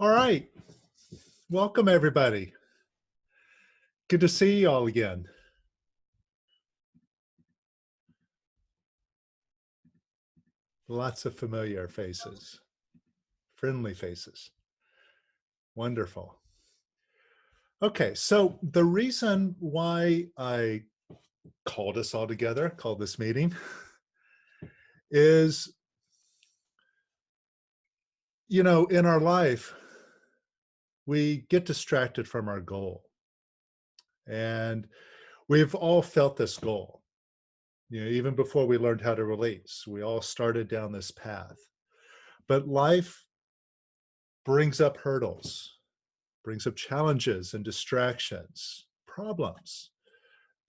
All right. Welcome, everybody. Good to see you all again. Lots of familiar faces, friendly faces. Wonderful. Okay, so the reason why I called us all together, called this meeting, is, in our life, we get distracted from our goal. And we've all felt this goal. Even before we learned how to release, we all started down this path. But life brings up hurdles, brings up challenges and distractions, problems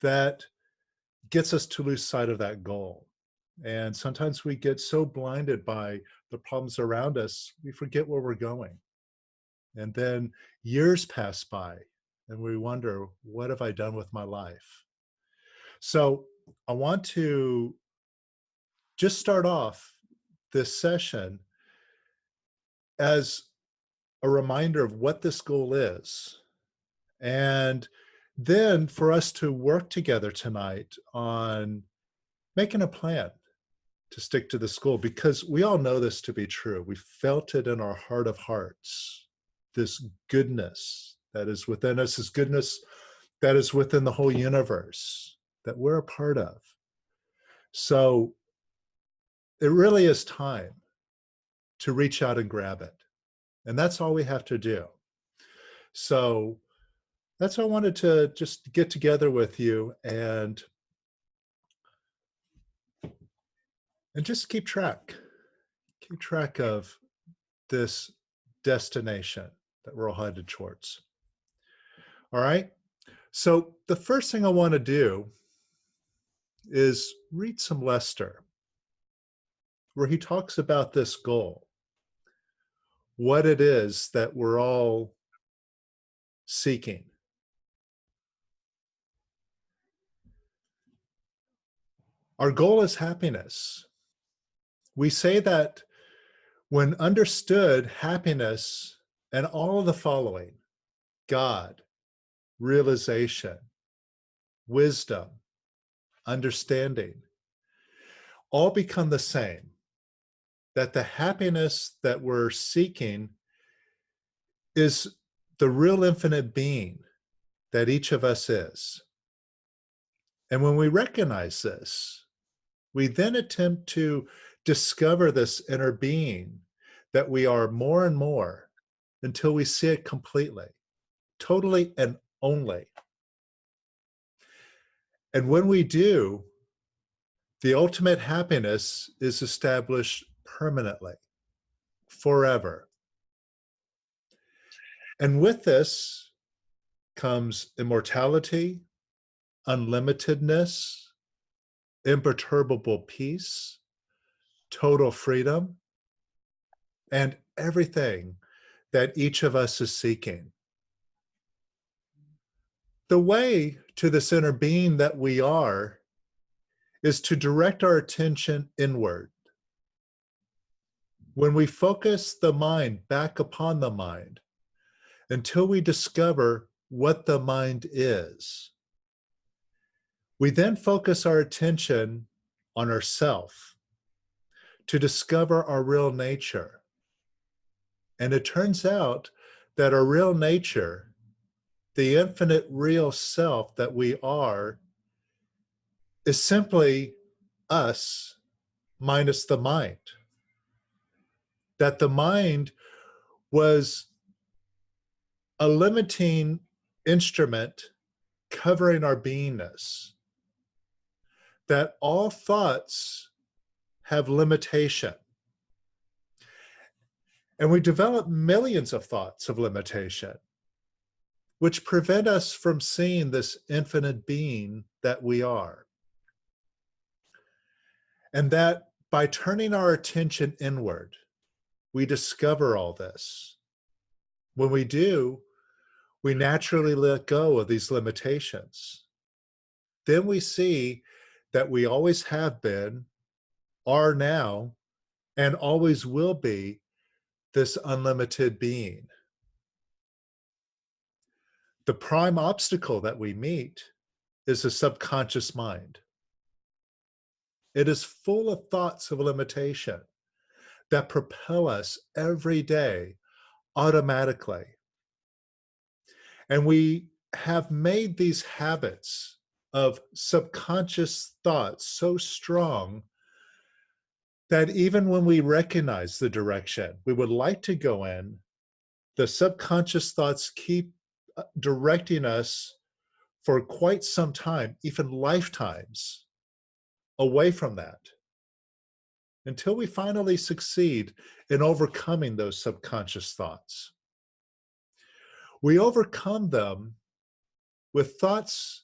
that gets us to lose sight of that goal. And sometimes we get so blinded by the problems around us, we forget where we're going. And then years pass by and we wonder, what have I done with my life? So I want to just start off this session as a reminder of what this goal is. And then for us to work together tonight on making a plan to stick to this goal, because we all know this to be true. We felt it in our heart of hearts, this goodness that is within us, this goodness that is within the whole universe that we're a part of. So it really is time to reach out and grab it. And that's all we have to do. So that's why I wanted to just get together with you and just keep track of this destination that we're all headed towards. All right. So the first thing I want to do is read some Lester, where he talks about this goal, what it is that we're all seeking. Our goal is happiness. We say that when understood, happiness and all of the following, God, realization, wisdom, understanding, all become the same. That the happiness that we're seeking is the real infinite being that each of us is. And when we recognize this, we then attempt to discover this inner being that we are more and more until we see it completely, totally and only. And when we do, the ultimate happiness is established permanently, forever. And with this comes immortality, unlimitedness, imperturbable peace, total freedom, and everything that each of us is seeking. The way to this inner being that we are is to direct our attention inward. When we focus the mind back upon the mind until we discover what the mind is, we then focus our attention on ourself to discover our real nature. And it turns out that our real nature, the infinite real self that we are, is simply us minus the mind. That the mind was a limiting instrument covering our beingness. That all thoughts have limitation. And we develop millions of thoughts of limitation, which prevent us from seeing this infinite being that we are. And that by turning our attention inward, we discover all this. When we do, we naturally let go of these limitations. Then we see that we always have been, are now, and always will be this unlimited being, The prime obstacle that we meet is the subconscious mind. It is full of thoughts of limitation that propel us every day automatically. And we have made these habits of subconscious thoughts so strong that even when we recognize the direction we would like to go in, the subconscious thoughts keep directing us for quite some time, even lifetimes, away from that, until we finally succeed in overcoming those subconscious thoughts. We overcome them with thoughts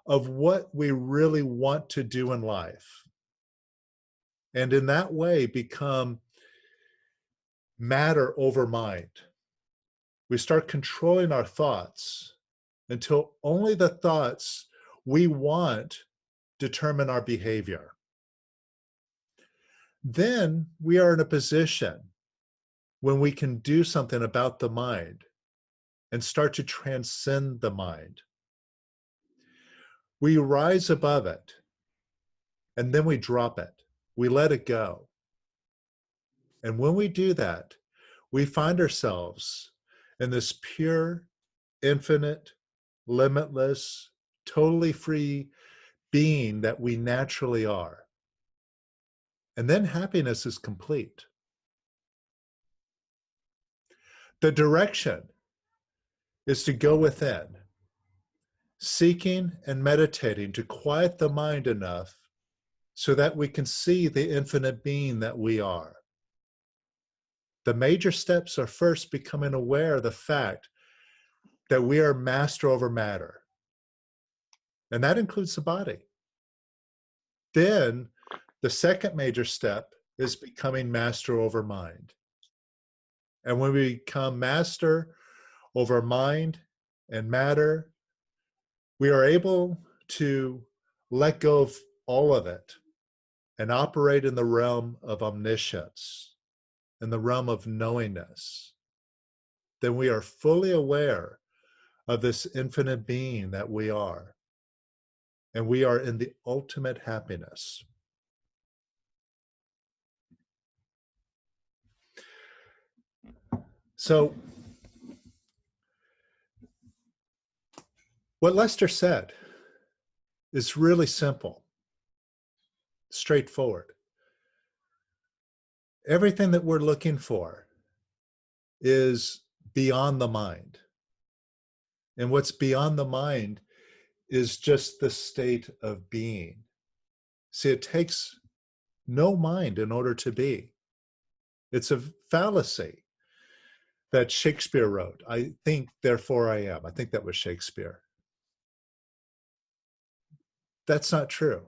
of what we really want to do in life. And in that way, become matter over mind. We start controlling our thoughts until only the thoughts we want determine our behavior. Then we are in a position when we can do something about the mind and start to transcend the mind. We rise above it, and then we drop it. We let it go. And when we do that, we find ourselves in this pure, infinite, limitless, totally free being that we naturally are. And then happiness is complete. The direction is to go within, seeking and meditating to quiet the mind enough so that we can see the infinite being that we are. The major steps are first becoming aware of the fact that we are master over matter. And that includes the body. Then the second major step is becoming master over mind. And when we become master over mind and matter, we are able to let go of all of it and operate in the realm of omniscience, in the realm of knowingness. Then we are fully aware of this infinite being that we are. And we are in the ultimate happiness. So, what Lester said is really simple, straightforward. Everything that we're looking for is beyond the mind. And what's beyond the mind is just the state of being. See, it takes no mind in order to be. It's a fallacy that Shakespeare wrote. I think, therefore I am. I think that was Shakespeare. That's not true.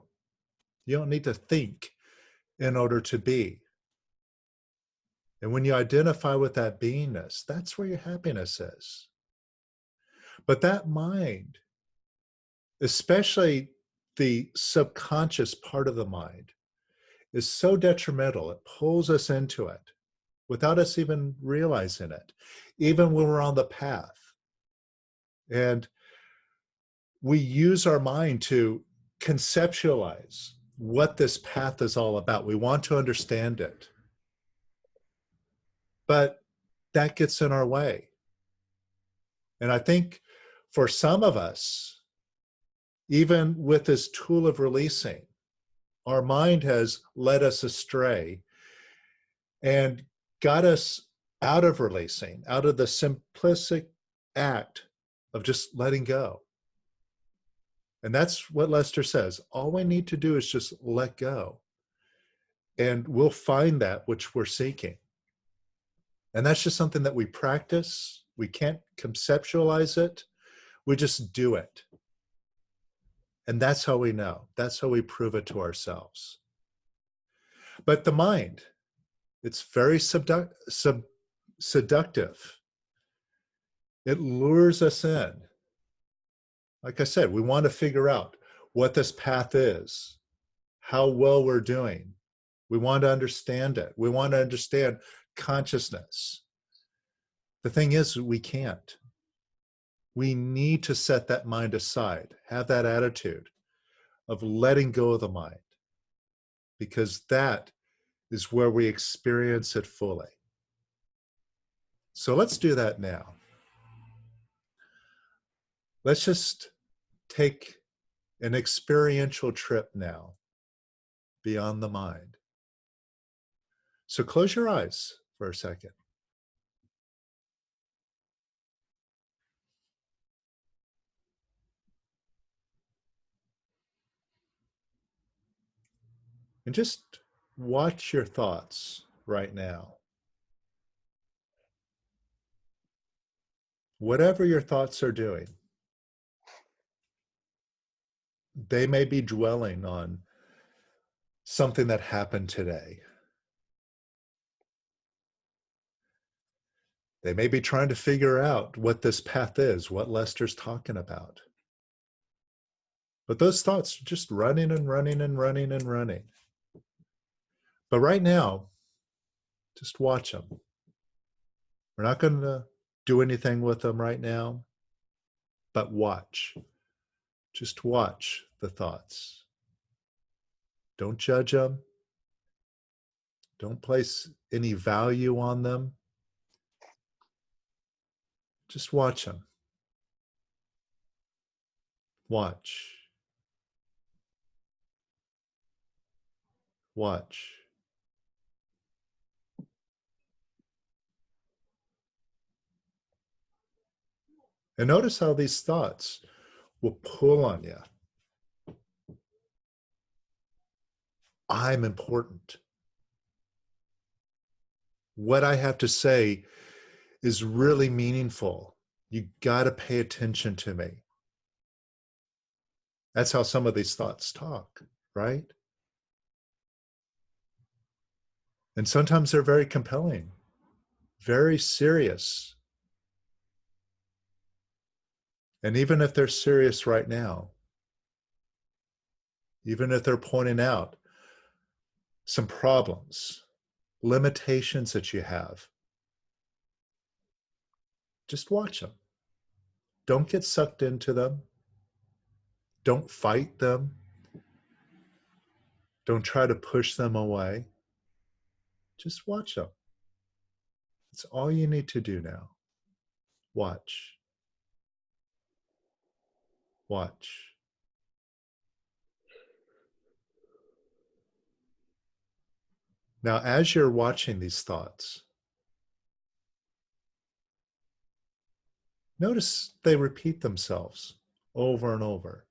You don't need to think in order to be. And when you identify with that beingness, that's where your happiness is. But that mind, especially the subconscious part of the mind, is so detrimental. It pulls us into it without us even realizing it, even when we're on the path. And we use our mind to conceptualize what this path is all about. We want to understand it. But that gets in our way. And I think for some of us, even with this tool of releasing, our mind has led us astray and got us out of releasing, out of the simplistic act of just letting go. And that's what Lester says. All we need to do is just let go. And we'll find that which we're seeking. And that's just something that we practice. We can't conceptualize it. We just do it. And that's how we know. That's how we prove it to ourselves. But the mind, it's very seductive. It lures us in. Like I said, we want to figure out what this path is, how well we're doing. We want to understand it. We want to understand consciousness. The thing is, we can't. We need to set that mind aside, have that attitude of letting go of the mind, because that is where we experience it fully. So let's do that now. Let's just take an experiential trip now beyond the mind. So close your eyes for a second. And just watch your thoughts right now. Whatever your thoughts are doing, they may be dwelling on something that happened today. They may be trying to figure out what this path is, what Lester's talking about. But those thoughts are just running and running and running and running. But right now, just watch them. We're not going to do anything with them right now, but watch. Just watch the thoughts. Don't judge them. Don't place any value on them. Just watch them. Watch. Watch. And notice how these thoughts will pull on you. I'm important. What I have to say is really meaningful. You got to pay attention to me. That's how some of these thoughts talk, right? And sometimes they're very compelling, very serious. And even if they're serious right now, even if they're pointing out some problems, limitations that you have, just watch them. Don't get sucked into them. Don't fight them. Don't try to push them away. Just watch them. It's all you need to do now. Watch. Watch. Now, as you're watching these thoughts, notice they repeat themselves over and over.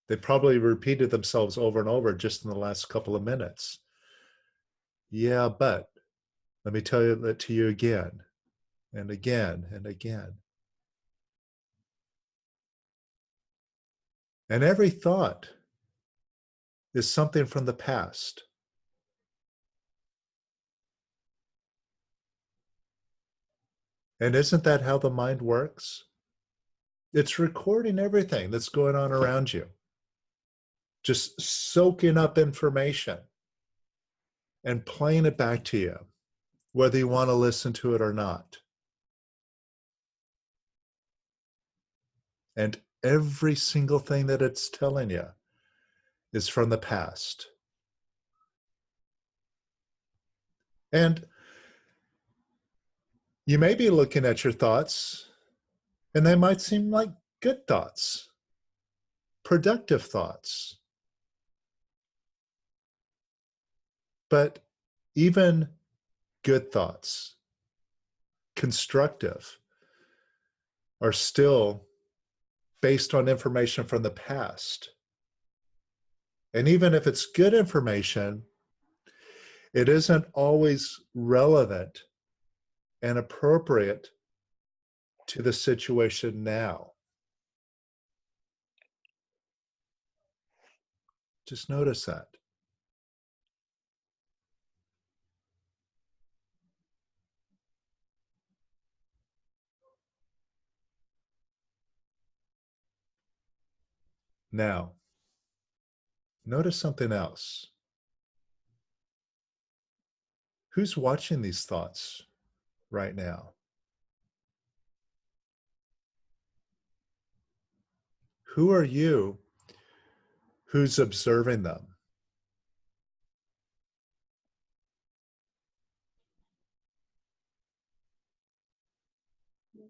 They probably repeated themselves over and over just in the last couple of minutes. Yeah, but let me tell you that to you again and again and again. And every thought is something from the past. And isn't that how the mind works? It's recording everything that's going on around you, just soaking up information and playing it back to you, whether you want to listen to it or not. And every single thing that it's telling you is from the past. And you may be looking at your thoughts, and they might seem like good thoughts, productive thoughts. But even good thoughts, constructive, are still based on information from the past. And even if it's good information, it isn't always relevant and appropriate to the situation now. Just notice that. Now, notice something else. Who's watching these thoughts right now? Who are you who's observing them?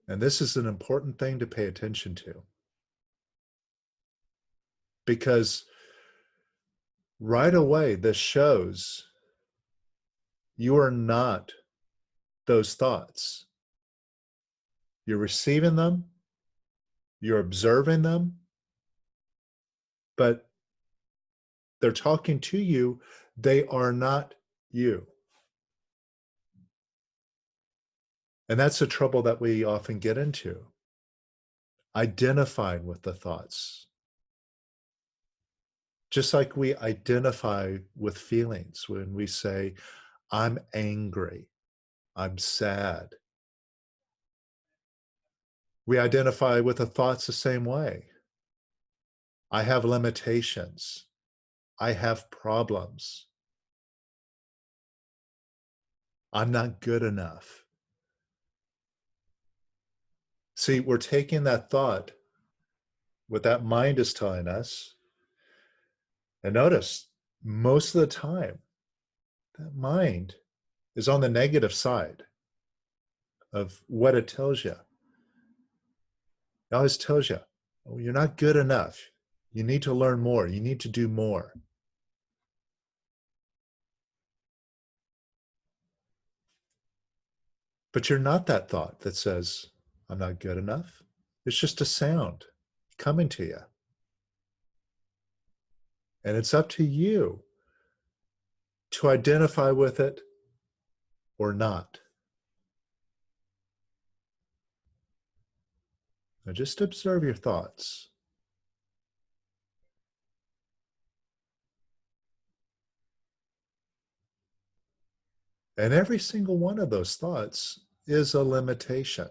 And this is an important thing to pay attention to, because right away, this shows you are not those thoughts. You're receiving them, you're observing them, but they're talking to you. They are not you. And that's the trouble that we often get into, identifying with the thoughts. Just like we identify with feelings when we say, I'm angry, I'm sad. We identify with the thoughts the same way. I have limitations. I have problems. I'm not good enough. See, we're taking that thought, what that mind is telling us, and notice most of the time, that mind is on the negative side of what it tells you. It always tells you, oh, you're not good enough. You need to learn more. You need to do more. But you're not that thought that says, I'm not good enough. It's just a sound coming to you. And it's up to you to identify with it or not. Now just observe your thoughts. And every single one of those thoughts is a limitation.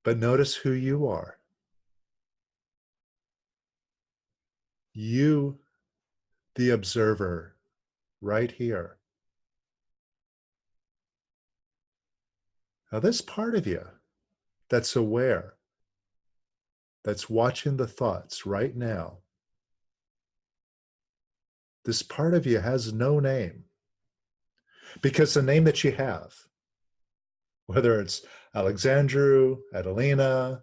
But notice who you are. You, the observer, right here. Now, this part of you that's aware, that's watching the thoughts right now, this part of you has no name, because the name that you have, whether it's Alexandru, Adelina,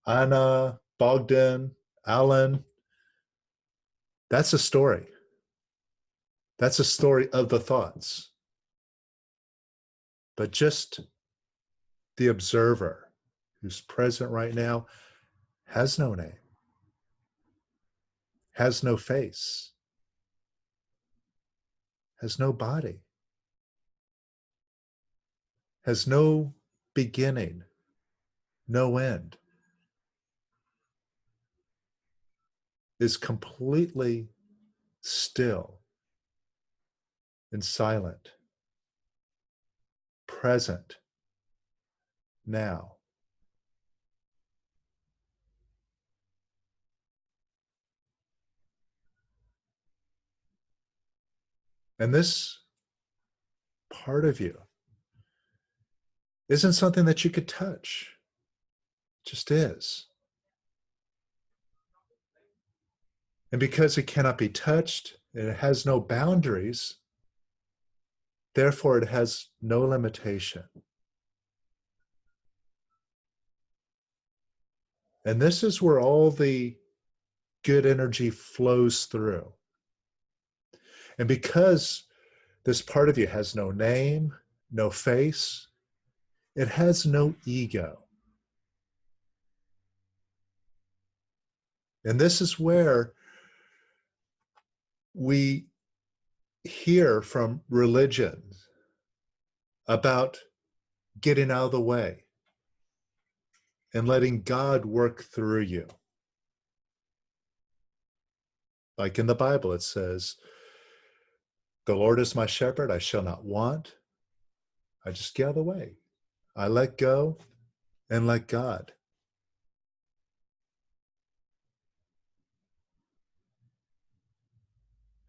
Anna, Bogdan, Alan, that's a story. That's a story of the thoughts. But just the observer who's present right now has no name, has no face, has no body, has no beginning, no end, is completely still and silent, present now. And this part of you isn't something that you could touch, it just is. And because it cannot be touched, and it has no boundaries, therefore it has no limitation. And this is where all the good energy flows through. And because this part of you has no name, no face, it has no ego. And this is where we hear from religion about getting out of the way and letting God work through you. Like in the Bible, it says, the Lord is my shepherd, I shall not want. I just get out of the way. I let go and let God.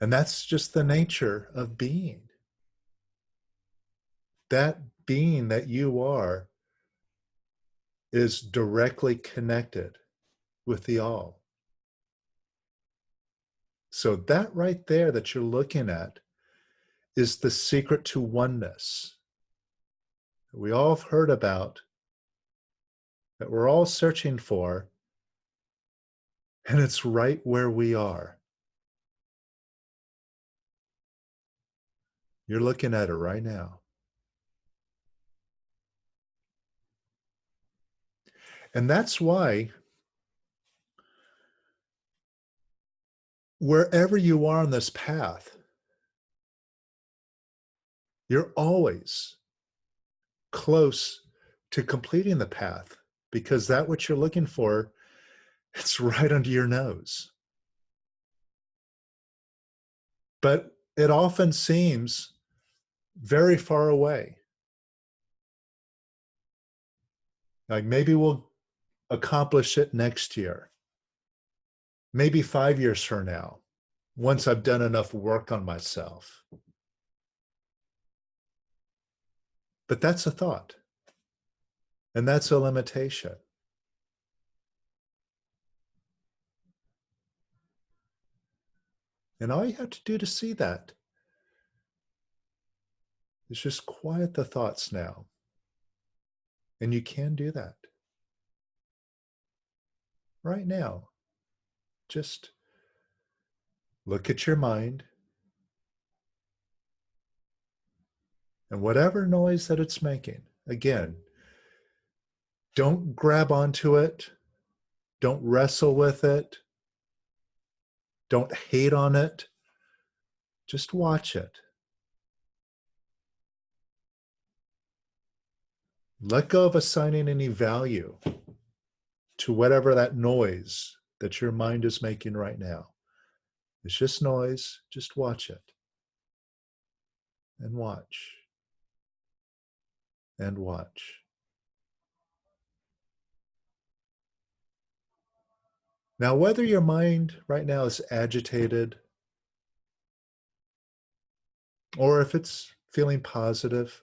And that's just the nature of being. That being that you are is directly connected with the all. So that right there that you're looking at is the secret to oneness that we all have heard about, that we're all searching for, and it's right where we are. You're looking at it right now. And that's why wherever you are on this path, you're always close to completing the path, because that what you're looking for, it's right under your nose. But it often seems very far away. Like maybe we'll accomplish it next year, maybe 5 years from now, once I've done enough work on myself. But that's a thought, and that's a limitation. And all you have to do to see that is just quiet the thoughts now. And you can do that right now. Just look at your mind, and whatever noise that it's making, again, don't grab onto it. Don't wrestle with it. Don't hate on it. Just watch it. Let go of assigning any value to whatever that noise that your mind is making right now. It's just noise. Just watch it. And watch. And watch. Now, whether your mind right now is agitated, or if it's feeling positive,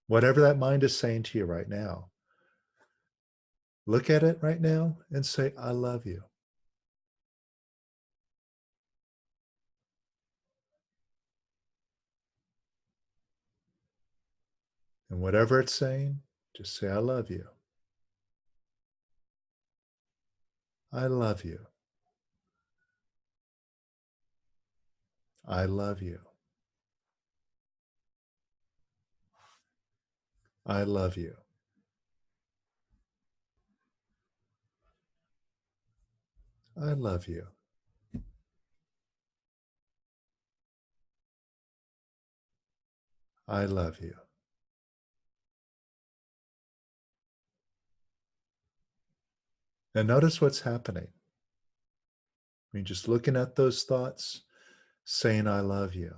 whatever that mind is saying to you right now, look at it right now and say, I love you. And whatever it's saying, just say, I love you. I love you. I love you. I love you. I love you. I love you. And notice what's happening. I mean, just looking at those thoughts, saying, I love you.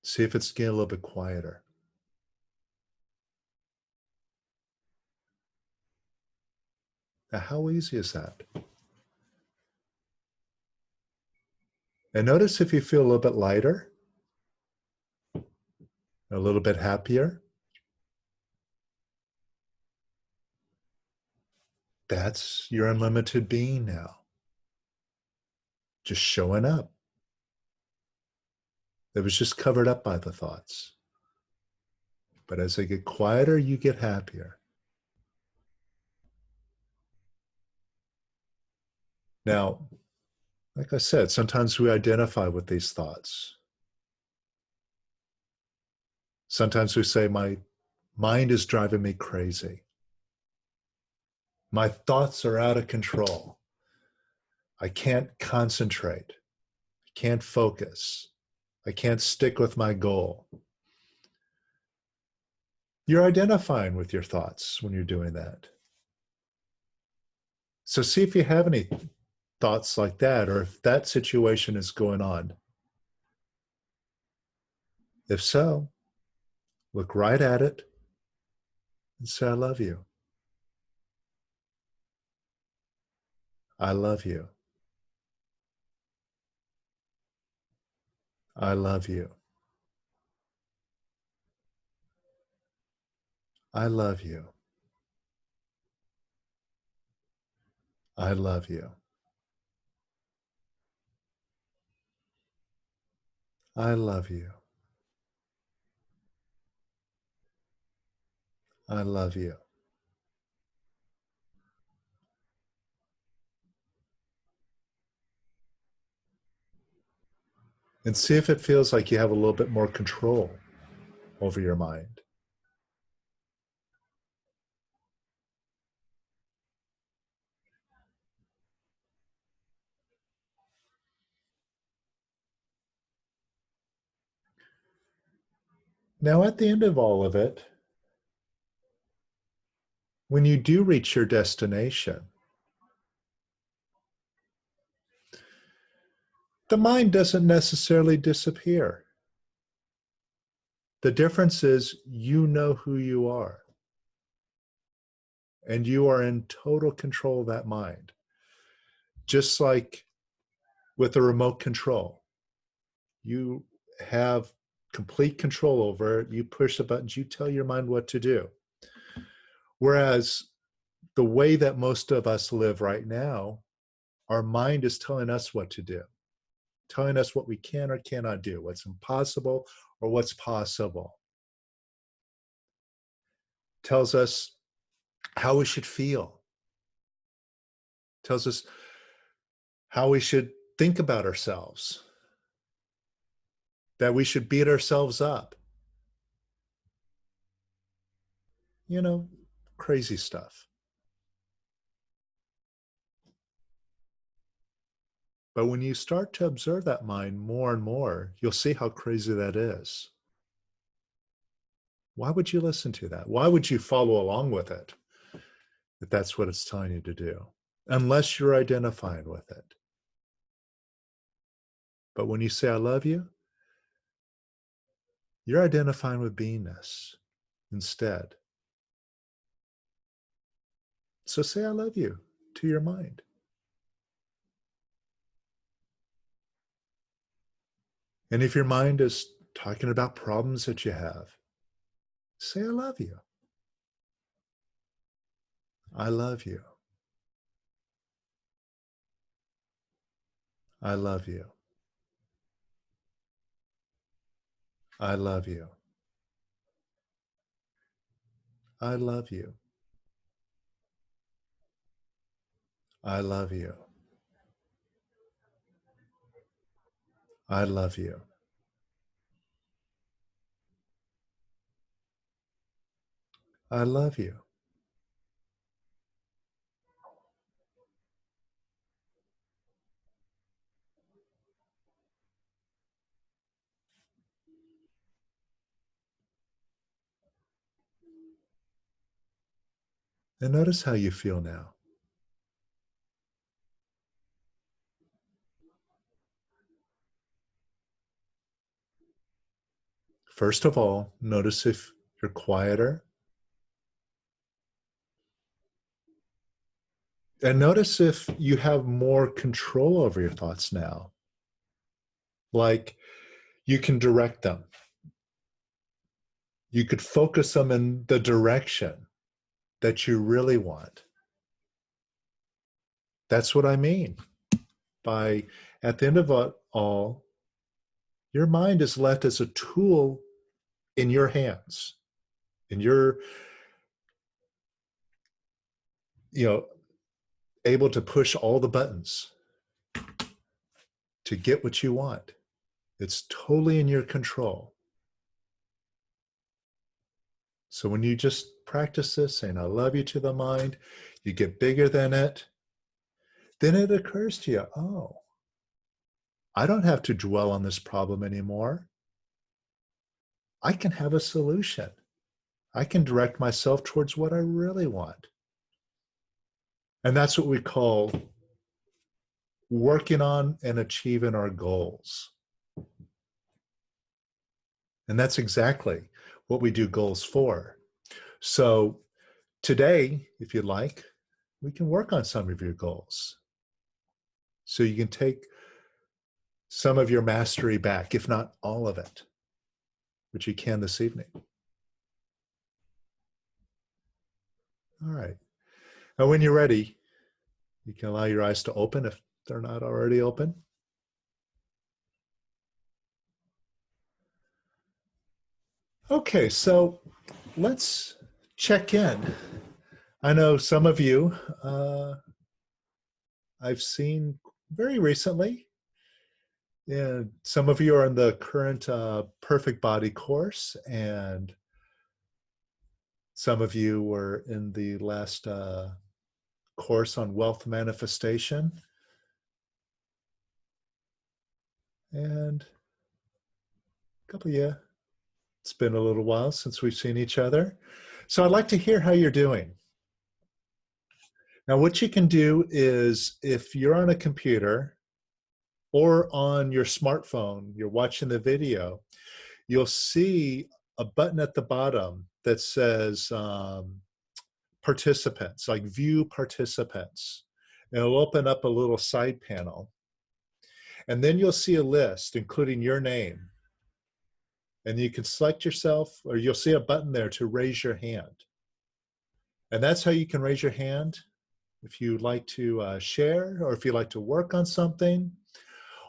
See if it's getting a little bit quieter. Now, how easy is that? And notice if you feel a little bit lighter, a little bit happier. That's your unlimited being now. Just showing up. It was just covered up by the thoughts. But as they get quieter, you get happier. Now, like I said, sometimes we identify with these thoughts. Sometimes we say, my mind is driving me crazy. My thoughts are out of control. I can't concentrate. I can't focus. I can't stick with my goal. You're identifying with your thoughts when you're doing that. So see if you have any thoughts like that, or if that situation is going on. If so, look right at it and say, I love you. I love you. I love you. I love you. I love you. I love you. I love you. And see if it feels like you have a little bit more control over your mind. Now, at the end of all of it, when you do reach your destination, the mind doesn't necessarily disappear. The difference is you know who you are, and you are in total control of that mind. Just like with a remote control, you have complete control over it. You push the buttons, you tell your mind what to do. Whereas the way that most of us live right now, our mind is telling us what to do, telling us what we can or cannot do, what's impossible or what's possible. Tells us how we should feel, tells us how we should think about ourselves, that we should beat ourselves up. You know, crazy stuff. But when you start to observe that mind more and more, you'll see how crazy that is. Why would you listen to that? Why would you follow along with it if that's what it's telling you to do? Unless you're identifying with it. But when you say, I love you, you're identifying with beingness instead. So say, I love you to your mind. And if your mind is talking about problems that you have, say, I love you. I love you. I love you. I love you. I love you. I love you. I love you. I love you. And notice how you feel now. First of all, notice if you're quieter. And notice if you have more control over your thoughts now. Like you can direct them. You could focus them in the direction that you really want. That's what I mean by at the end of it all, your mind is left as a tool in your hands, in your, able to push all the buttons to get what you want. It's totally in your control. So when you just practice this, saying, I love you to the mind, you get bigger than it, then it occurs to you, oh, I don't have to dwell on this problem anymore. I can have a solution. I can direct myself towards what I really want. And that's what we call working on and achieving our goals. And that's exactly what we do goals for. So today, if you'd like, we can work on some of your goals. So you can take some of your mastery back, if not all of it, which you can this evening. All right. Now, when you're ready, you can allow your eyes to open if they're not already open. Okay, so let's check in. I know some of you I've seen very recently. Yeah, some of you are in the current Perfect Body course, and some of you were in the last course on wealth manifestation. And a couple of you, it's been a little while since we've seen each other. So I'd like to hear how you're doing. Now, what you can do is if you're on a computer or on your smartphone, you're watching the video, you'll see a button at the bottom that says participants, like view participants. And it'll open up a little side panel. And then you'll see a list, including your name. And you can select yourself, or you'll see a button there to raise your hand. And that's how you can raise your hand if you'd like to share, or if you'd like to work on something.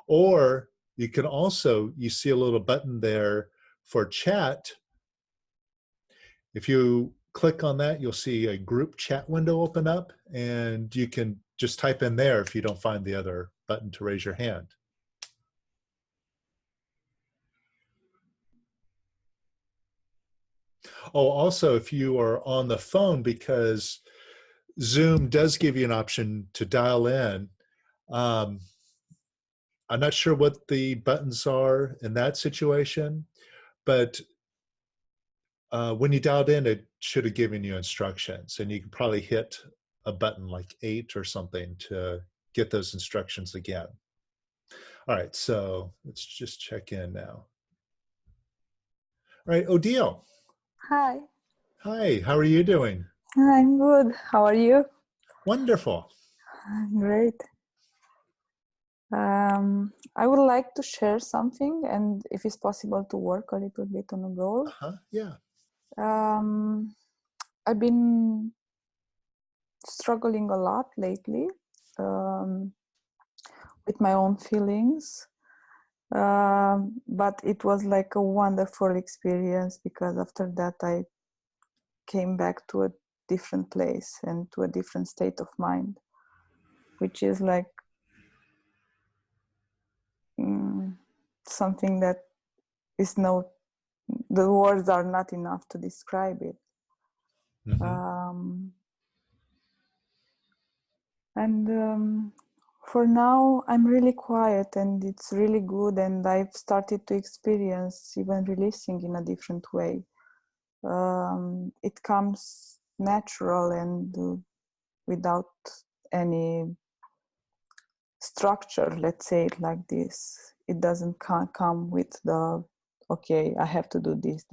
Or you can also, you see a little button there for chat. If you click on that, you'll see a group chat window open up, and you can just type in there if you don't find the other button to raise your hand. Oh, also, if you are on the phone, because Zoom does give you an option to dial in, I'm not sure what the buttons are in that situation, but when you dialed in, it should have given you instructions, and you can probably hit a button like 8 or something to get those instructions again. All right, so let's just check in now. All right, Odile. Hi. Hi, how are you doing? I'm good. How are you? Wonderful. Great. I would like to share something, and if it's possible to work a little bit on a goal. Yeah. I've been struggling a lot lately with my own feelings, but it was like a wonderful experience, because after that I came back to a different place and to a different state of mind, which is like something that is the words are not enough to describe it. Mm-hmm. For now I'm really quiet, and it's really good, and I've started to experience even releasing in a different way. It comes natural and without any structure, let's say it like this. It doesn't come with the, okay, I have to do this.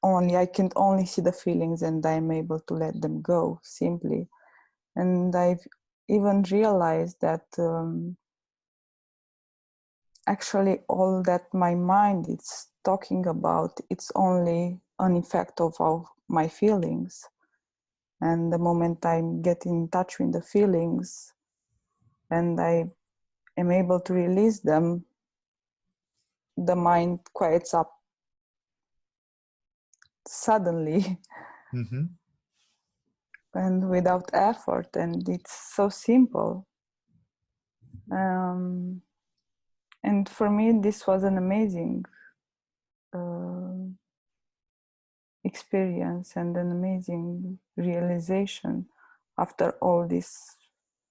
I can only see the feelings, and I'm able to let them go simply. And I've even realized that actually all that my mind is talking about, it's only an effect of my feelings. And the moment I get in touch with the feelings and I am able to release them, the mind quiets up suddenly. Mm-hmm. And without effort, and it's so simple. And for me, this was an amazing experience and an amazing realization after all this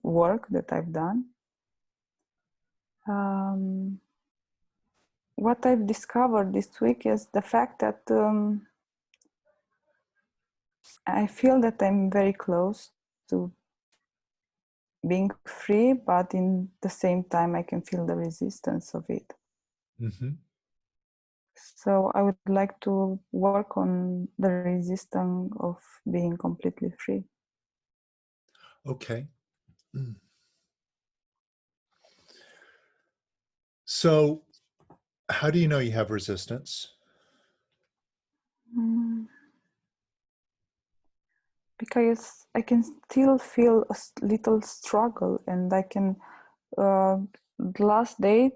work that I've done. What I've discovered this week is the fact that I feel that I'm very close to being free, but in the same time I can feel the resistance of it. Mm-hmm. So I would like to work on the resistance of being completely free. Okay. So how do you know you have resistance? Mm, because I can still feel a little struggle, and I can, the last days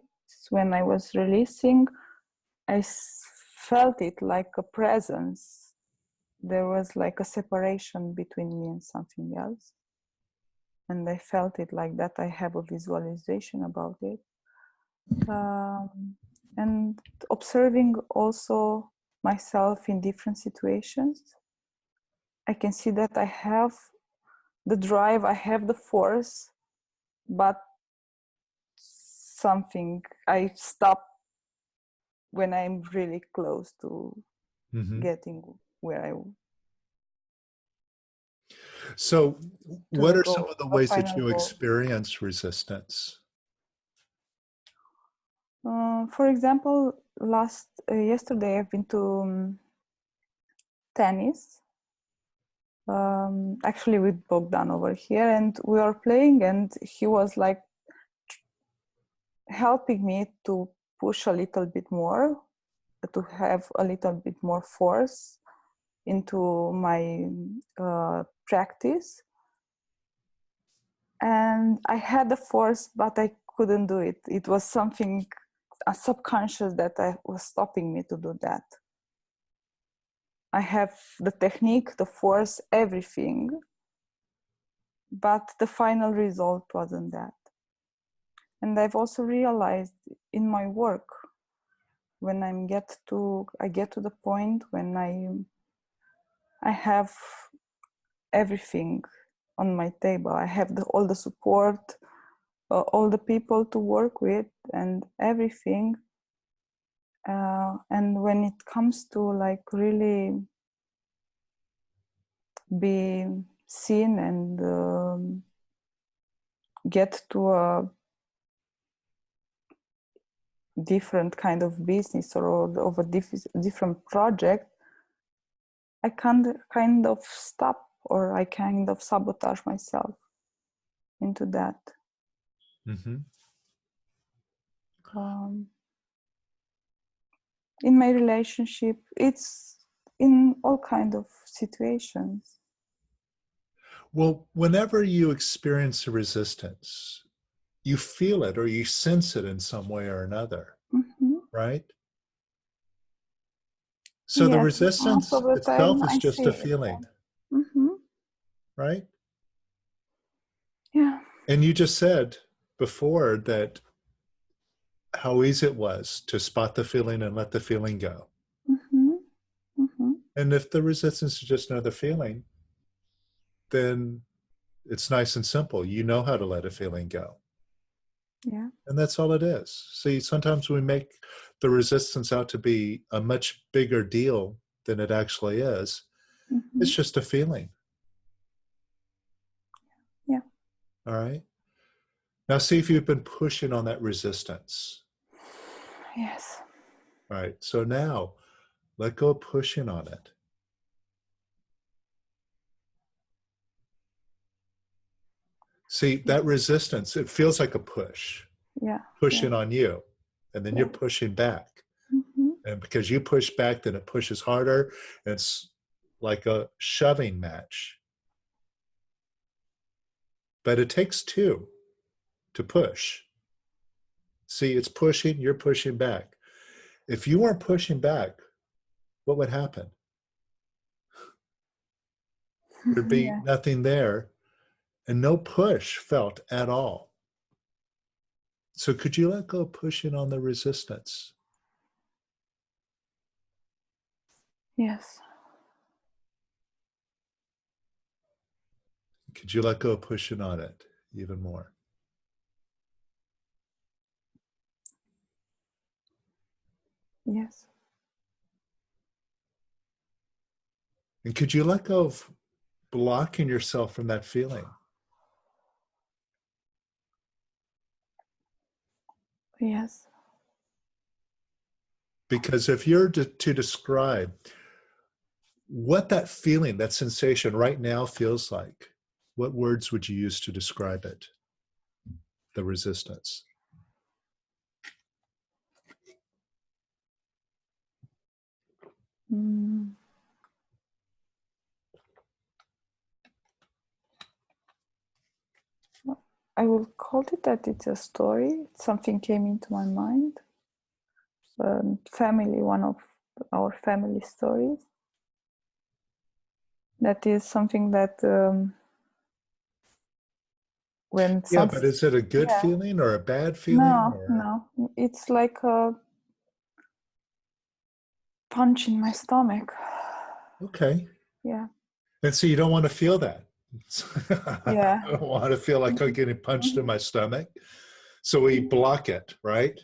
when I was releasing, I felt it like a presence. There was like a separation between me and something else. And I felt it like that. I have a visualization about it. And observing also myself in different situations, I can see that I have the drive, I have the force, but something, I stop when I'm really close to getting where I So to what the are some goal, of the a ways that final you goal. experience resistance? For example, yesterday I've been to tennis, actually with Bogdan over here, and we were playing, and he was like helping me to push a little bit more, to have a little bit more force into my practice. And I had the force, but I couldn't do it. It was something, a subconscious, that was stopping me to do that. I have the technique, the force, everything, but the final result wasn't that. And I've also realized in my work, when I get to the point when I have everything on my table. I have all the support, all the people to work with, and everything. And when it comes to like really be seen and get to a different kind of business or of a different project, I can't kind of stop, or I kind of sabotage myself into that. In my relationship, it's in all kind of situations. Well, whenever you experience a resistance, you feel it or you sense it in some way or another, right? So the Yes, most resistance of the itself time is I just see a it. feeling, right? Yeah. And you just said before that how easy it was to spot the feeling and let the feeling go. And if the resistance is just another feeling, then it's nice and simple. You know how to let a feeling go. Yeah. And that's all it is. See, sometimes we make the resistance out to be a much bigger deal than it actually is. It's just a feeling. Yeah. All right. Now see if you've been pushing on that resistance. Yes. All right. So now let go of pushing on it. See, that resistance, it feels like a push. Yeah. Pushing on you. And then you're pushing back. And because you push back, then it pushes harder. It's like a shoving match. But it takes two to push. See, it's pushing, you're pushing back. If you weren't pushing back, what would happen? There'd be nothing there and no push felt at all. So could you let go of pushing on the resistance? Yes. Could you let go of pushing on it even more? Yes. And could you let go of blocking yourself from that feeling? Yes. Because if you're to describe what that feeling, that sensation right now feels like, what words would you use to describe it? The resistance. Mm. I will call it that it's a story. Something came into my mind. Family, one of our family stories. That is something that when Yeah, some, but is it a good yeah, feeling or a bad feeling no, or? no, it's like a punch in my stomach. Okay. Yeah, And so you don't want to feel that. yeah, I don't want to feel like I'm getting punched in mhm, my stomach. So we block it, right?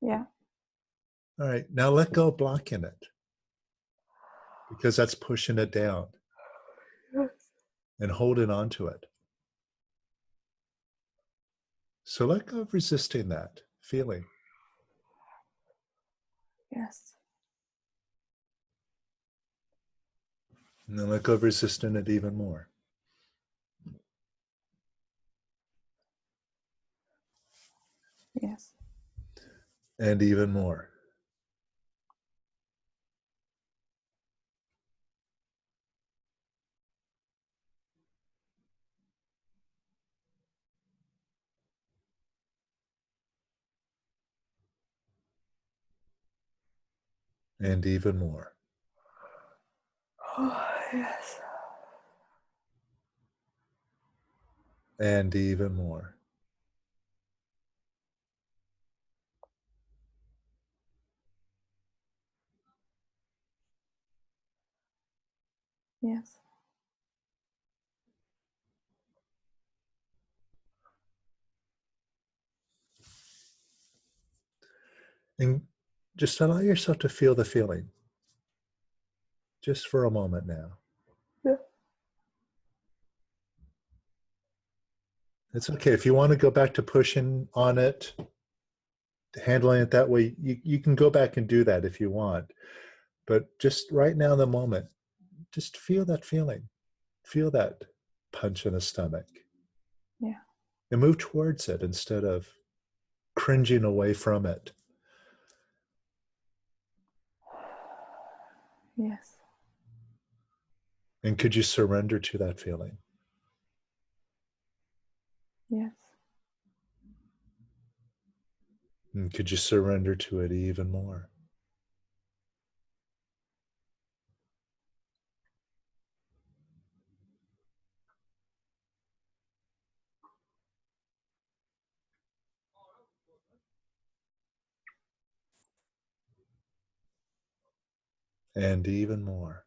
yeah, All right. Now let go of blocking it because that's pushing it down and holding on to it. So let go of resisting that feeling. yes, And then let go of resisting it even more. yes, And even more. And even more. oh, yes, And even more. yes, And just allow yourself to feel the feeling just for a moment now. yeah, It's okay. If you want to go back to pushing on it, handling it that way, you can go back and do that if you want. But just right now in the moment, just feel that feeling. Feel that punch in the stomach. yeah, And move towards it instead of cringing away from it. yes, And could you surrender to that feeling? yes, And could you surrender to it even more? And even more.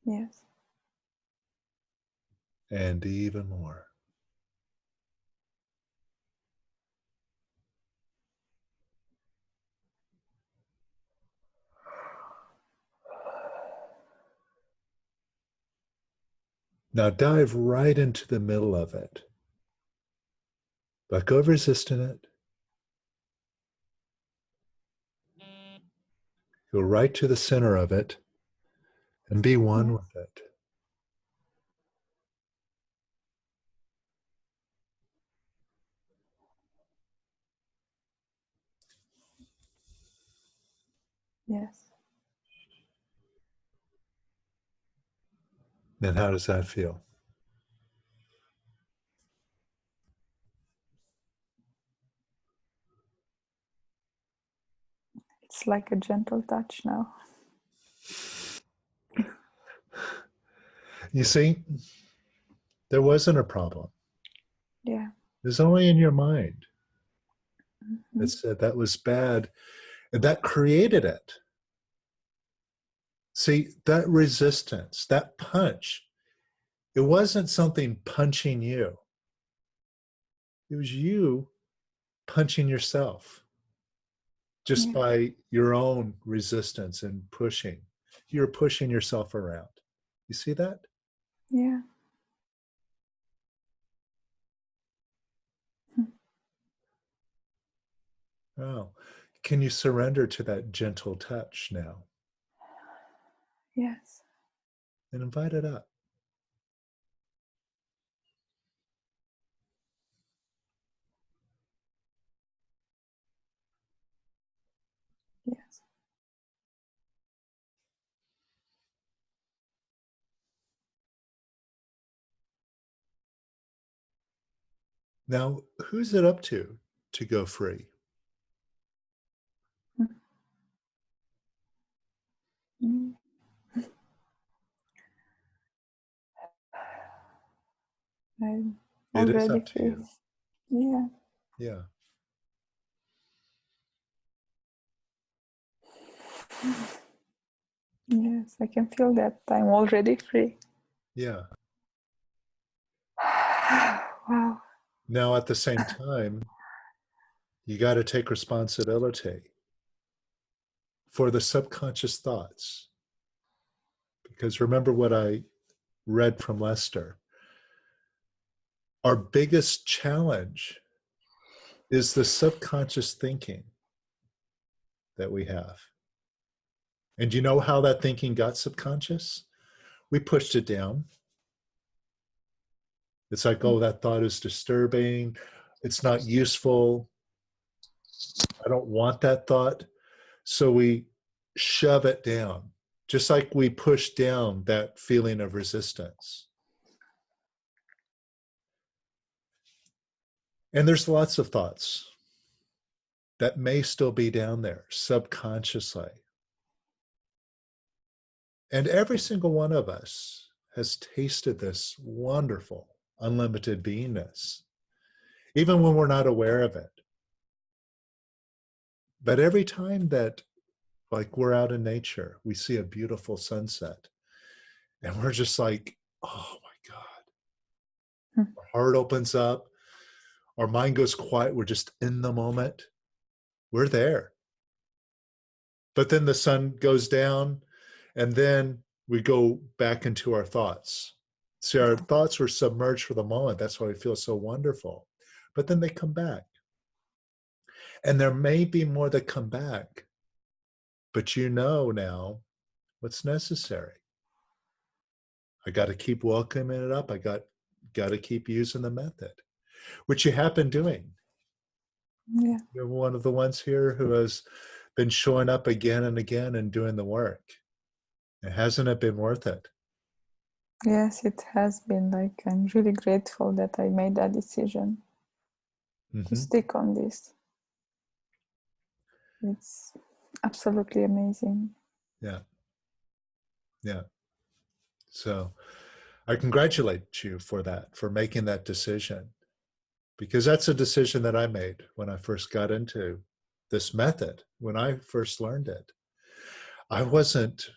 yes, And even more. Now dive right into the middle of it. Let go of resisting it. Go right to the center of it and be one yes, with it. yes. And how does that feel? It's like a gentle touch now. You see, there wasn't a problem. Yeah, It was only in your mind that mhm, said that was bad, and that created it. See, that resistance, that punch, it wasn't something punching you. It was you punching yourself just yeah, by your own resistance and pushing. You're pushing yourself around. You see that? yeah, mm, Oh, can you surrender to that gentle touch now yes. and invite it up? Now, who's it up to go free? Mm. I'm It is already up to free. you. Yeah. Yeah. Yes, I can feel that I'm already free. Yeah. Wow. Now, at the same time, you got to take responsibility for the subconscious thoughts. Because remember what I read from Lester. Our biggest challenge is the subconscious thinking that we have. And you know how that thinking got subconscious? We pushed it down. It's like, oh, that thought is disturbing. It's not useful. I don't want that thought. So we shove it down, just like we push down that feeling of resistance. And there's lots of thoughts that may still be down there subconsciously. And every single one of us has tasted this wonderful, unlimited beingness, even when we're not aware of it. But every time that, like, we're out in nature, we see a beautiful sunset, and we're just like, oh my God. Our heart opens up, our mind goes quiet, we're just in the moment. We're there. But then the sun goes down, and then we go back into our thoughts. See, our thoughts were submerged for the moment. That's why we feel so wonderful. But then they come back. And there may be more that come back, but you know now what's necessary. I got to keep welcoming it up. I got to keep using the method, which you have been doing. Yeah. You're one of the ones here who has been showing up again and again and doing the work. Hasn't it been worth it? Yes, it has been. Like, I'm really grateful that I made that decision to stick on this. It's absolutely amazing. Yeah. Yeah. So I congratulate you for that, for making that decision, because that's a decision that I made when I first got into this method. When I first learned it, I wasn't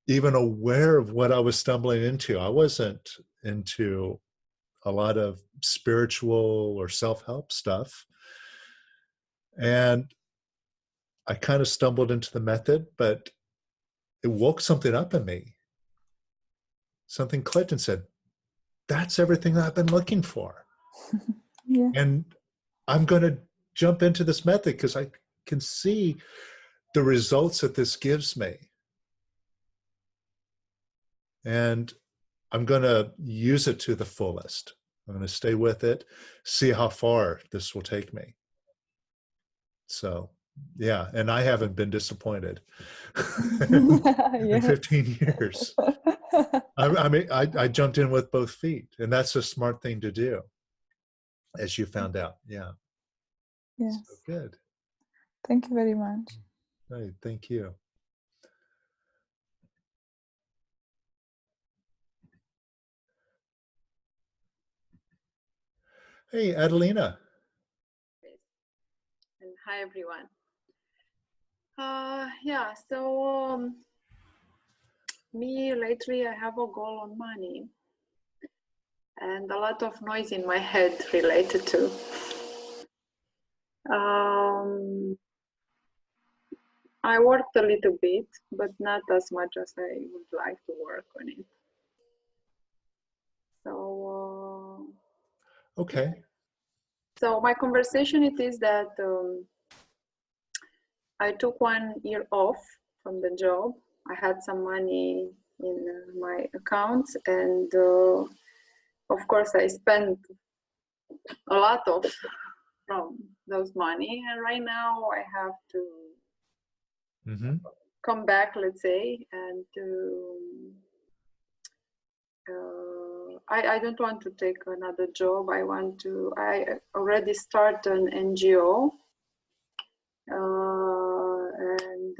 even aware of what I was stumbling into. I wasn't into a lot of spiritual or self-help stuff. And I kind of stumbled into the method, but it woke something up in me. Something clicked and said, that's everything I've been looking for. Yeah. And I'm going to jump into this method because I can see the results that this gives me. And I'm going to use it to the fullest. I'm going to stay with it, see how far this will take me. So, yeah, and I haven't been disappointed in 15 years. I mean, I jumped in with both feet, and that's a smart thing to do, as you found out. Yeah. Yes. So good. Thank you very much. Right, thank you. Hey, Adelina. And hi, everyone. Yeah, so me lately, I have a goal on money and a lot of noise in my head related to. I worked a little bit, but not as much as I would like to work on it. So, Okay. so my conversation it is that I took 1 year off from the job. I had some money in my accounts, and of course, I spent a lot of from those money, and right now I have to come back, let's say, and to I don't want to take another job. I already start an NGO, and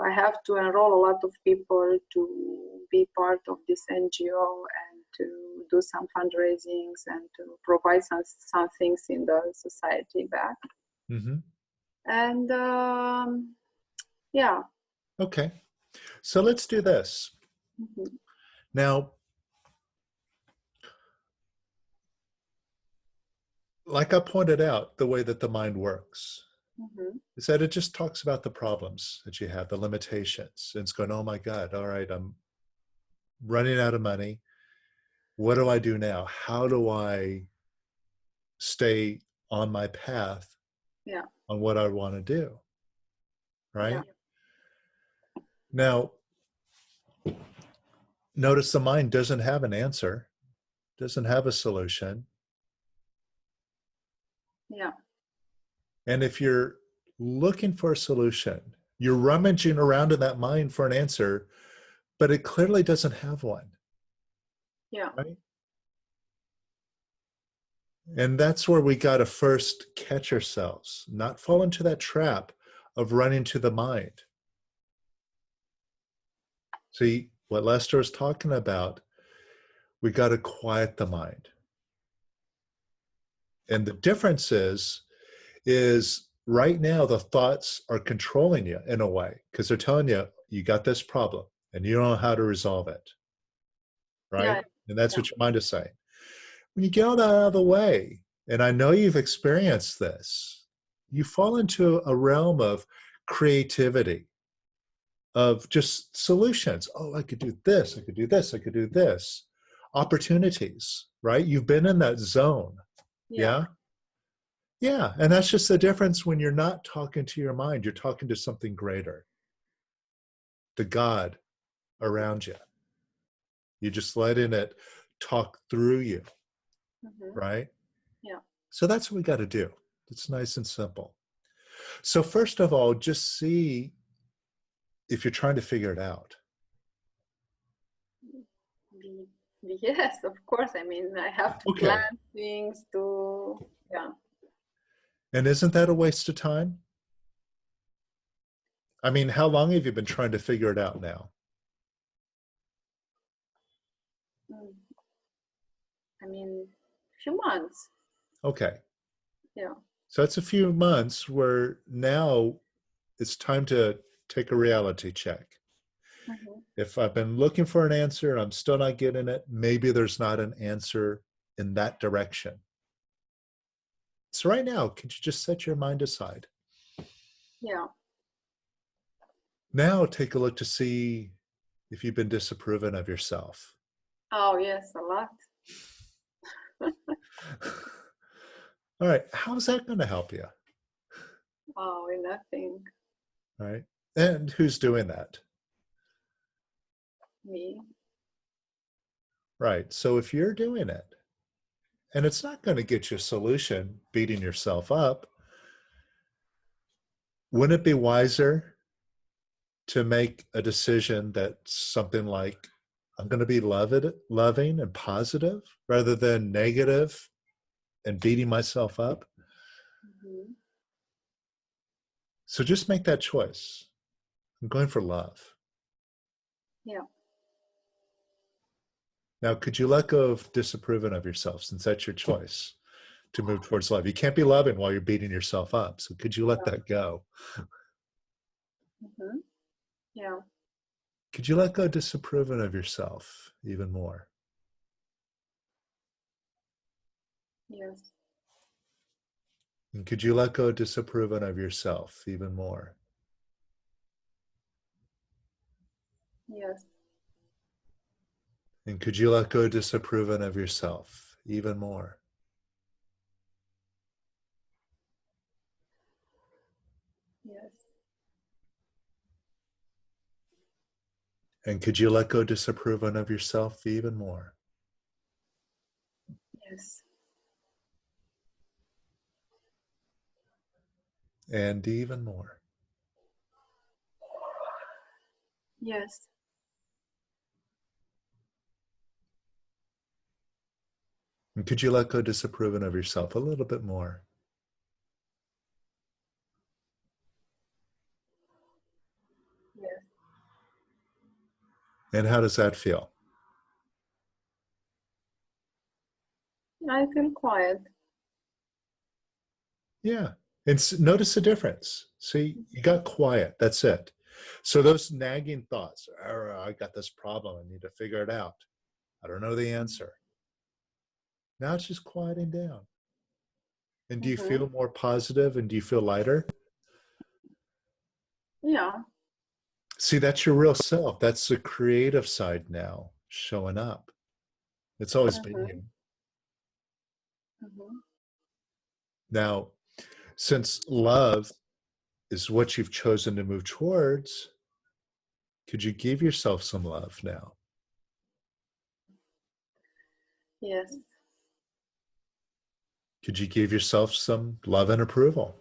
I have to enroll a lot of people to be part of this NGO and to do some fundraisings and to provide some things in the society back. Mm-hmm. And yeah. Okay. So let's do this. Mm-hmm. Now, like I pointed out, the way that the mind works Mm-hmm. is that it just talks about the problems that you have, the limitations. And it's going, oh my God, all right, I'm running out of money. What do I do now? How do I stay on my path on what I want to do? Right? Yeah. Now, notice the mind doesn't have an answer, doesn't have a solution. Yeah. And if you're looking for a solution, you're rummaging around in that mind for an answer, but it clearly doesn't have one. Yeah. Right? And that's where we got to first catch ourselves, not fall into that trap of running to the mind. See, what Lester is talking about, we got to quiet the mind. And the difference is right now the thoughts are controlling you in a way because they're telling you, you got this problem and you don't know how to resolve it. Right? Yeah. And that's what your mind is saying. When you get all that out of the way, and I know you've experienced this, you fall into a realm of creativity, of just solutions. Oh, I could do this, I could do this, I could do this. Opportunities, right? You've been in that zone. Yeah? Yeah. And that's just the difference when you're not talking to your mind, you're talking to something greater, the God around you. You're just letting it talk through you. Mm-hmm. Right? Yeah. So that's what we got to do. It's nice and simple. So first of all, just see if you're trying to figure it out. Yes, of course. I mean, I have to Okay. plan things to, yeah. And isn't that a waste of time? I mean, how long have you been trying to figure it out now? I mean, a few months. Okay. Yeah. So it's a few months where now it's time to take a reality check. Mm-hmm. If I've been looking for an answer and I'm still not getting it, maybe there's not an answer in that direction. So right now, could you just set your mind aside? Yeah. Now take a look to see if you've been disapproving of yourself. Oh, yes, a lot. All right, how's that going to help you? Oh, nothing. All right, and who's doing that? Me. Right, so if you're doing it, and it's not going to get you a solution, beating yourself up, wouldn't it be wiser to make a decision that's something like, I'm going to be loving and positive rather than negative and beating myself up? Mm-hmm. So just make that choice. I'm going for love. Yeah. Now, could you let go of disapproving of yourself since that's your choice to move towards love? You can't be loving while you're beating yourself up. So could you let that go? Mm-hmm. Yeah. Could you let go of disapproving of yourself even more? Yes. And could you let go of disapproving of yourself even more? Yes. And could you let go of disapproving of yourself even more? Yes. And could you let go of disapproving of yourself even more? Yes. And even more. Yes. And could you let go disapproving of yourself a little bit more? Yes. And how does that feel? I feel quiet. Yeah. And notice the difference. See, you got quiet. That's it. So those nagging thoughts, "Oh, I got this problem. I need to figure it out. I don't know the answer." Now it's just quieting down. And do you feel more positive and do you feel lighter? Yeah. See, that's your real self. That's the creative side now showing up. It's always been you. Now, since love is what you've chosen to move towards, could you give yourself some love now? Yes. Could you give yourself some love and approval?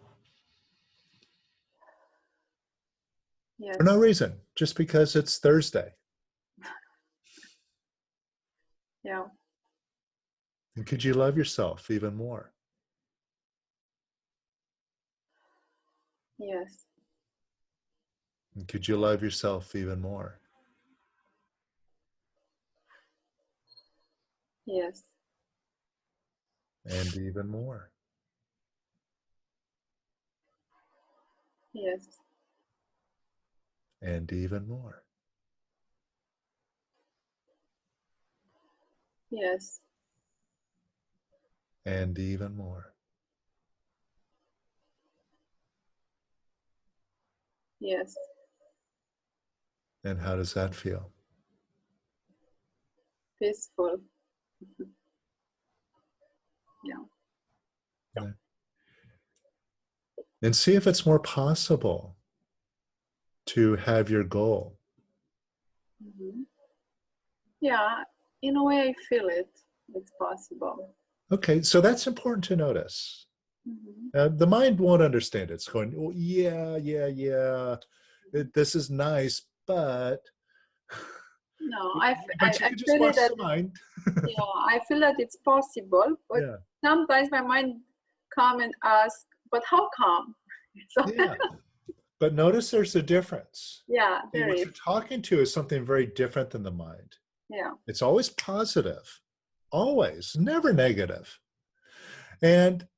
Yes. For no reason, just because it's Thursday. Yeah. And could you love yourself even more? Yes. And could you love yourself even more? Yes. And even more. Yes. And even more. Yes. And even more. Yes. And how does that feel? Peaceful. Yeah. Yeah. And see if it's more possible to have your goal. Yeah. In a way, I feel it. It's possible. Okay, so that's important to notice. The mind won't understand it. It's going, "Oh, yeah, this is nice, but..." No, But you I can just feel it watch that, the mind. yeah, I feel that it's possible, but Yeah. sometimes my mind come and ask, but how come? So, Yeah. But notice there's a difference. yeah, See, there what is. you're talking to is something very different than the mind. Yeah. It's always positive, always, never negative. And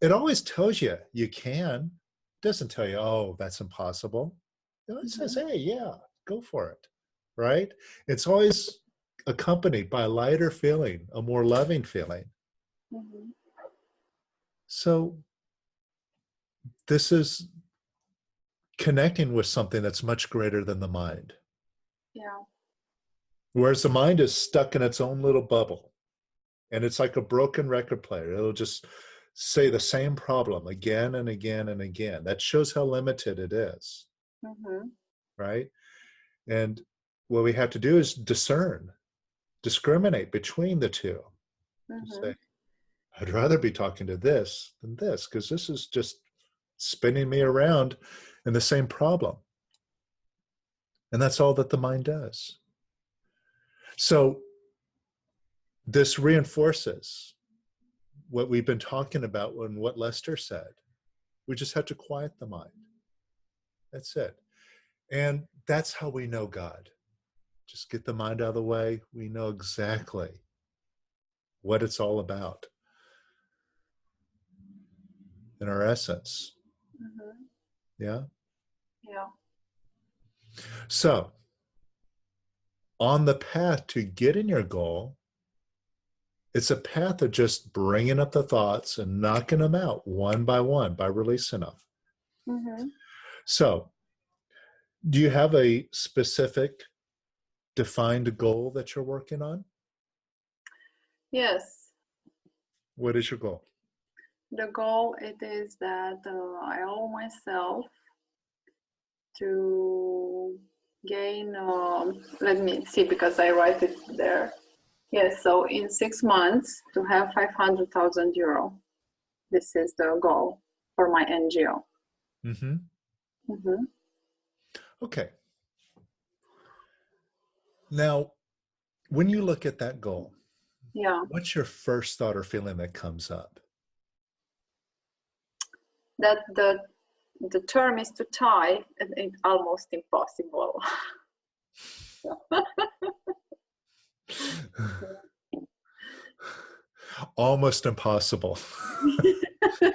it always tells you you can. It doesn't tell you, "Oh, that's impossible." It says, "Hey, yeah, go for it." Right? It's always accompanied by a lighter feeling, a more loving feeling. So this is connecting with something that's much greater than the mind. Yeah. Whereas the mind is stuck in its own little bubble. And it's like a broken record player. It'll just say the same problem again and again and again. That shows how limited it is. Right? And what we have to do is discriminate between the two. Say, I'd rather be talking to this than this, because this is just spinning me around in the same problem. And that's all that the mind does. So this reinforces what we've been talking about and what Lester said. We just have to quiet the mind. That's it. And that's how we know God. Just get the mind out of the way. We know exactly what it's all about in our essence. Yeah? Yeah. So, on the path to getting your goal, it's a path of just bringing up the thoughts and knocking them out one by releasing them. So, do you have a specific defined goal that you're working on? Yes. What is your goal? The goal it is that I allow myself to gain, let me see, because I write it there. Yes, so in 6 months to have 500,000 euro. This is the goal for my NGO. Okay. Now, when you look at that goal, Yeah. what's your first thought or feeling that comes up? That the term is to tie, and it's almost impossible. Almost impossible.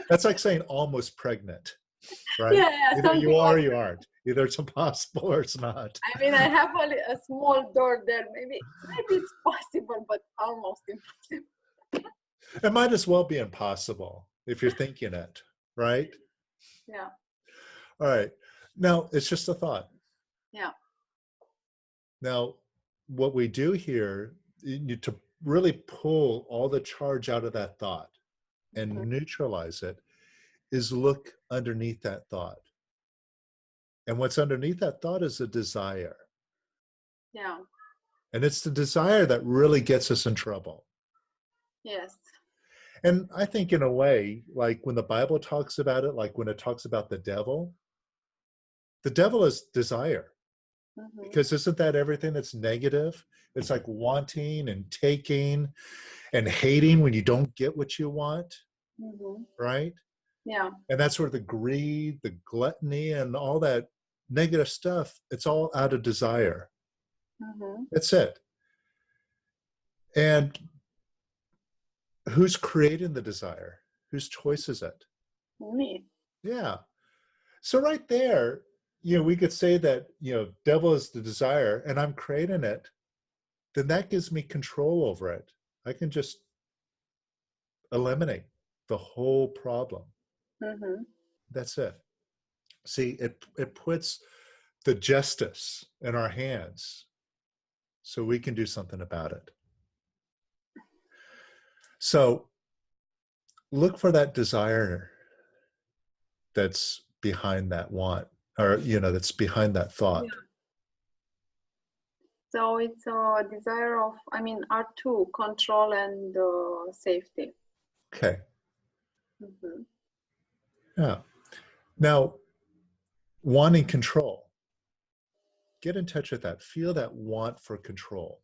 That's like saying almost pregnant, right? Yeah, Either something you are or like you aren't. Either it's impossible or it's not. I mean, I have a small door there. Maybe it's possible, but almost impossible. It might as well be impossible if you're thinking it, right? Yeah. All right. Now, it's just a thought. Yeah. Now, what we do here, to really pull all the charge out of that thought and neutralize it, is look underneath that thought. And what's underneath that thought is a desire. Yeah. And it's the desire that really gets us in trouble. Yes. And I think in a way, like when the Bible talks about it, like when it talks about the devil is desire. Because isn't that everything that's negative? It's like wanting and taking and hating when you don't get what you want, right? Yeah. And that's where the greed, the gluttony, and all that negative stuff, it's all out of desire. That's it. And who's creating the desire? Whose choice is it? Me. Yeah. So right there, we could say that, devil is the desire and I'm creating it. Then that gives me control over it. I can just eliminate the whole problem. That's it. See, it puts the justice in our hands so we can do something about it. So look for that desire that's behind that want, or, that's behind that thought. Yeah. So it's a desire of, are two, control and safety. Okay. Yeah. Now, wanting control. Get in touch with that. Feel that want for control.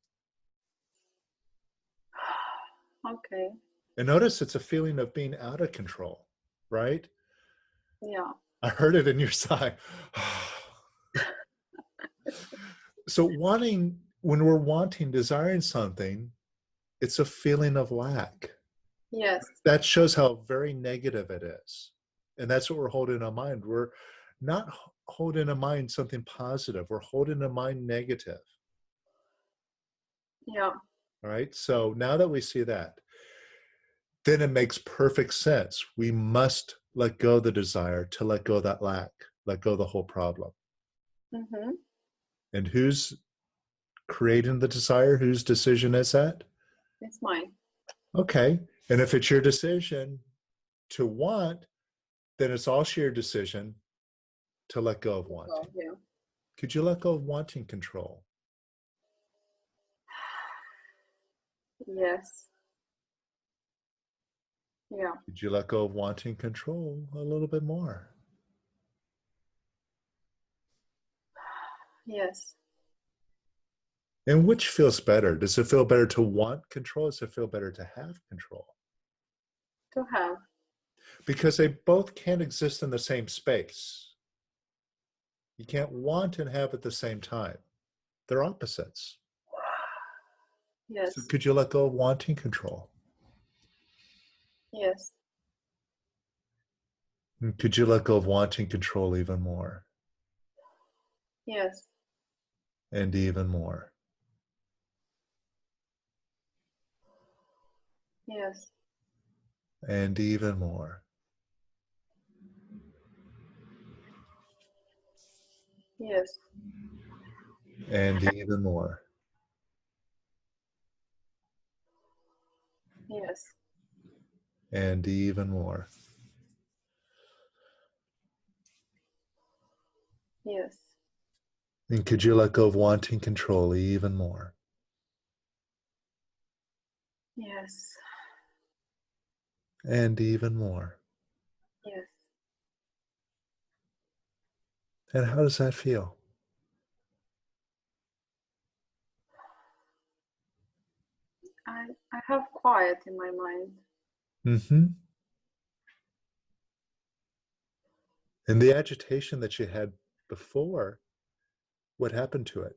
Okay. And notice it's a feeling of being out of control, right? Yeah. I heard it in your sigh. So when we're wanting, desiring something, it's a feeling of lack. Yes. That shows how very negative it is. And that's what we're holding in mind. We're not holding in mind something positive. We're holding in mind negative. Yeah. All right. So now that we see that, then it makes perfect sense. We must let go of the desire to let go of that lack, let go of the whole problem. And who's creating the desire? Whose decision is that? It's mine. Okay. And if it's your decision to want, then it's also your decision to let go of wanting. Oh, yeah. Could you let go of wanting control? Yes. Yeah. Could you let go of wanting control a little bit more? Yes. And which feels better? Does it feel better to want control? Does it feel better to have control? To have. Because they both can't exist in the same space. You can't want and have at the same time. They're opposites. Yes. So could you let go of wanting control? Yes. And could you let go of wanting control even more? Yes. And even more? Yes. And even more? Yes. And even more? Yes. And even more? Yes. And could you let go of wanting control even more? Yes. And even more? Yes. And how does that feel? I have quiet in my mind. Mm-hmm. And the agitation that you had before, what happened to it?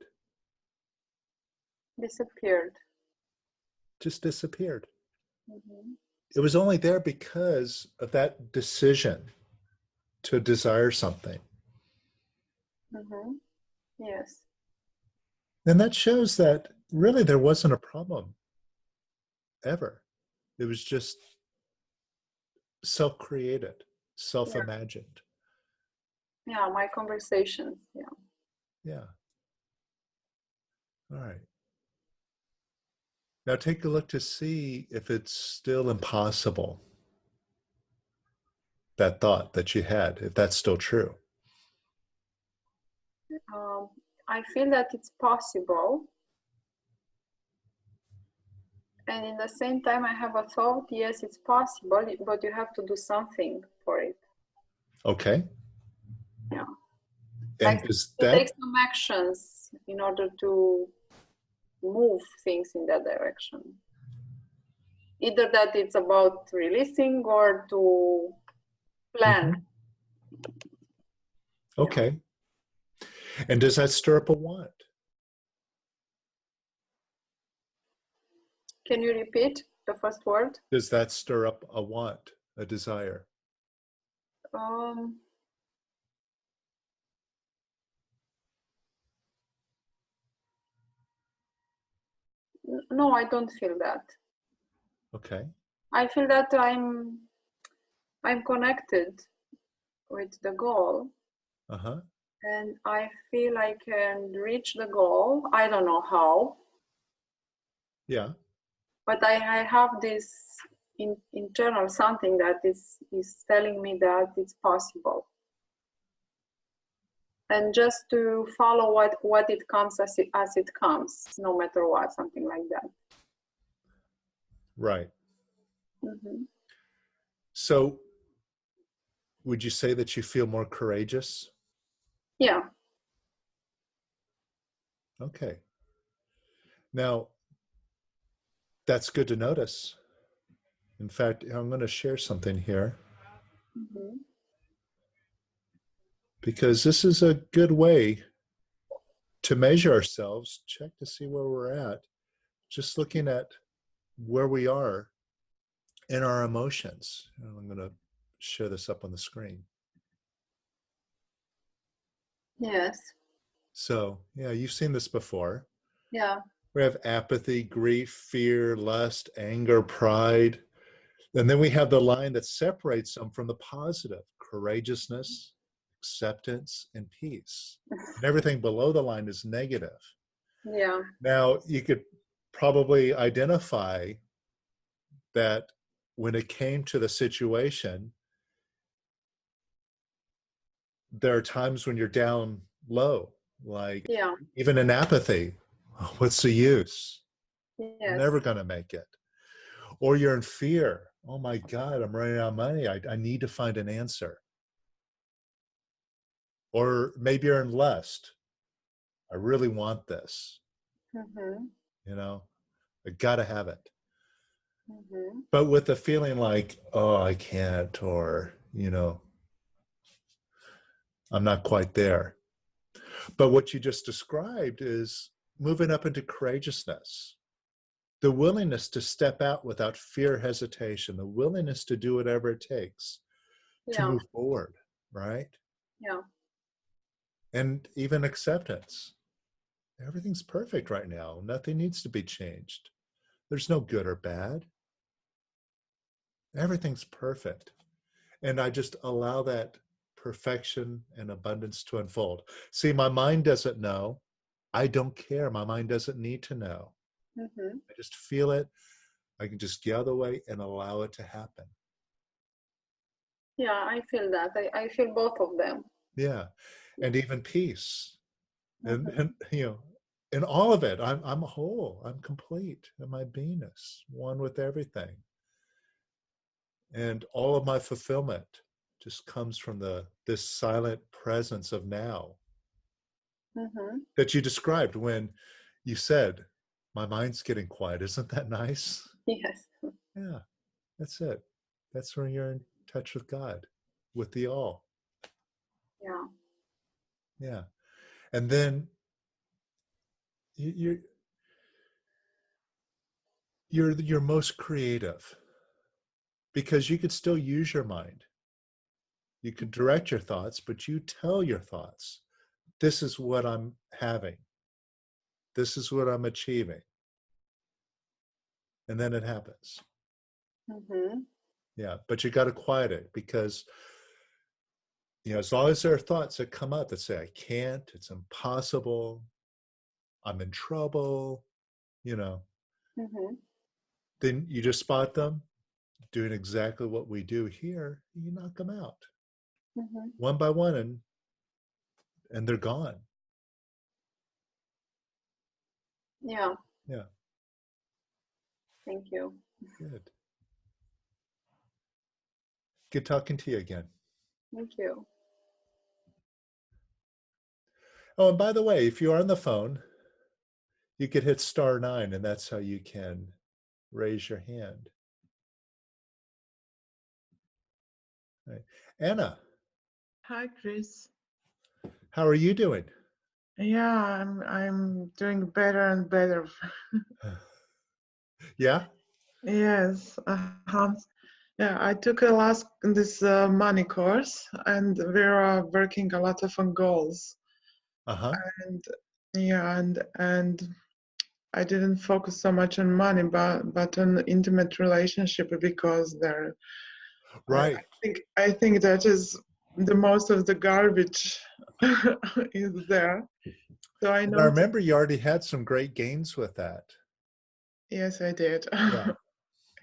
Disappeared. Just disappeared. Mm-hmm. It was only there because of that decision to desire something. Mm-hmm. Yes. And that shows that really there wasn't a problem ever. It was just self-created, self-imagined. Yeah, my conversations. Yeah. Yeah. All right. Now take a look to see if it's still impossible, that thought that you had, if that's still true. I feel that it's possible. And in the same time, I have a thought, yes, it's possible, but you have to do something for it. Okay. Yeah. And Like does to that, take some actions in order to move things in that direction. Either that it's about releasing or to plan. okay. And does that stir up a want? Can you repeat the first word? Does that stir up a want, a desire? No, I don't feel that. Okay. I feel that I'm connected with the goal, Uh-huh. and I feel I can reach the goal. I don't know Yeah. but I have this internal something that is telling me that it's possible. And just to follow what it comes as it comes, no matter what, something like that. Right. Mm-hmm. So would you say that you feel more courageous? Yeah. Okay. Now, that's good to notice. In fact, I'm going to share something here Mm-hmm. because this is a good way to measure ourselves, check to see where we're at, just looking at where we are in our emotions. And I'm going to share this up on the screen. Yes. So, yeah, you've seen this before. Yeah. We have apathy, grief, fear, lust, anger, pride. And then we have the line that separates them from the positive: courageousness, acceptance, and peace. And everything below the line is negative. Yeah. Now, you could probably identify that when it came to the situation, there are times when you're down low, like Yeah. even in apathy. Oh, what's the use? I'm Yes. never going to make it. Or you're in fear. Oh my God, I'm running out of money. I need to find an answer. Or maybe you're in lust. I really want this. Mm-hmm. You know, I got to have it. Mm-hmm. But with the feeling like, oh, I can't, or, I'm not quite there. But what you just described is moving up into courageousness, the willingness to step out without fear, hesitation, the willingness to do whatever it takes to Yeah. move forward, right? Yeah. And even acceptance. Everything's perfect right now. Nothing needs to be changed. There's no good or bad. Everything's perfect. And I just allow that perfection and abundance to unfold. See, my mind doesn't know. I don't care. My mind doesn't need to know. Mm-hmm. I just feel it. I can just get out of the way and allow it to happen. Yeah, I feel that. I feel both of them. Yeah. And even peace. Mm-hmm. And in all of it, I'm whole. I'm complete in my beingness, one with everything. And all of my fulfillment just comes from this silent presence of now Mm-hmm. that you described when you said, My mind's getting quiet. Isn't that nice? Yes. Yeah, that's it. That's when you're in touch with God, with the all. Yeah. Yeah. And then you, you're most creative because you could still use your mind. You could direct your thoughts, but you tell your thoughts, this is what I'm having. This is what I'm achieving. And then it happens. Mm-hmm. Yeah. But you got to quiet it because, as long as there are thoughts that come up that say, I can't, it's impossible, I'm in trouble, Mm-hmm. then you just spot them doing exactly what we do here. You knock them out Mm-hmm. one by one, and they're gone. Yeah. Yeah. Thank you. Good. Good talking to you again. Thank you. Oh, and by the way, if you are on the phone, you could hit *9, and that's how you can raise your hand. Right. Anna, Hi, Kris. how are you doing? Yeah, I'm doing better and better. Yeah? Yes. Yeah, I took this money course, and we are working a lot of on goals. Uh-huh. And yeah, and I didn't focus so much on money, but on intimate relationship because there. Right. I think that is the most of the garbage is there. So I And I noticed. remember you already had some great gains with that. Yes, I did. Yeah.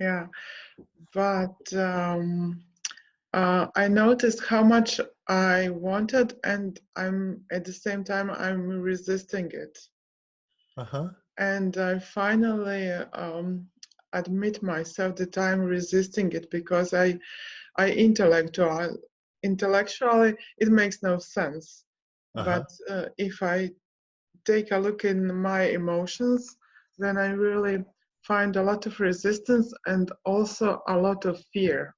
Yeah, but I noticed how much I wanted, and I'm at the same time I'm resisting it. Uh-huh. And I finally admit myself that I'm resisting it because intellectually it makes no sense. Uh-huh. But if I take a look in my emotions, then I really find a lot of resistance and also a lot of fear.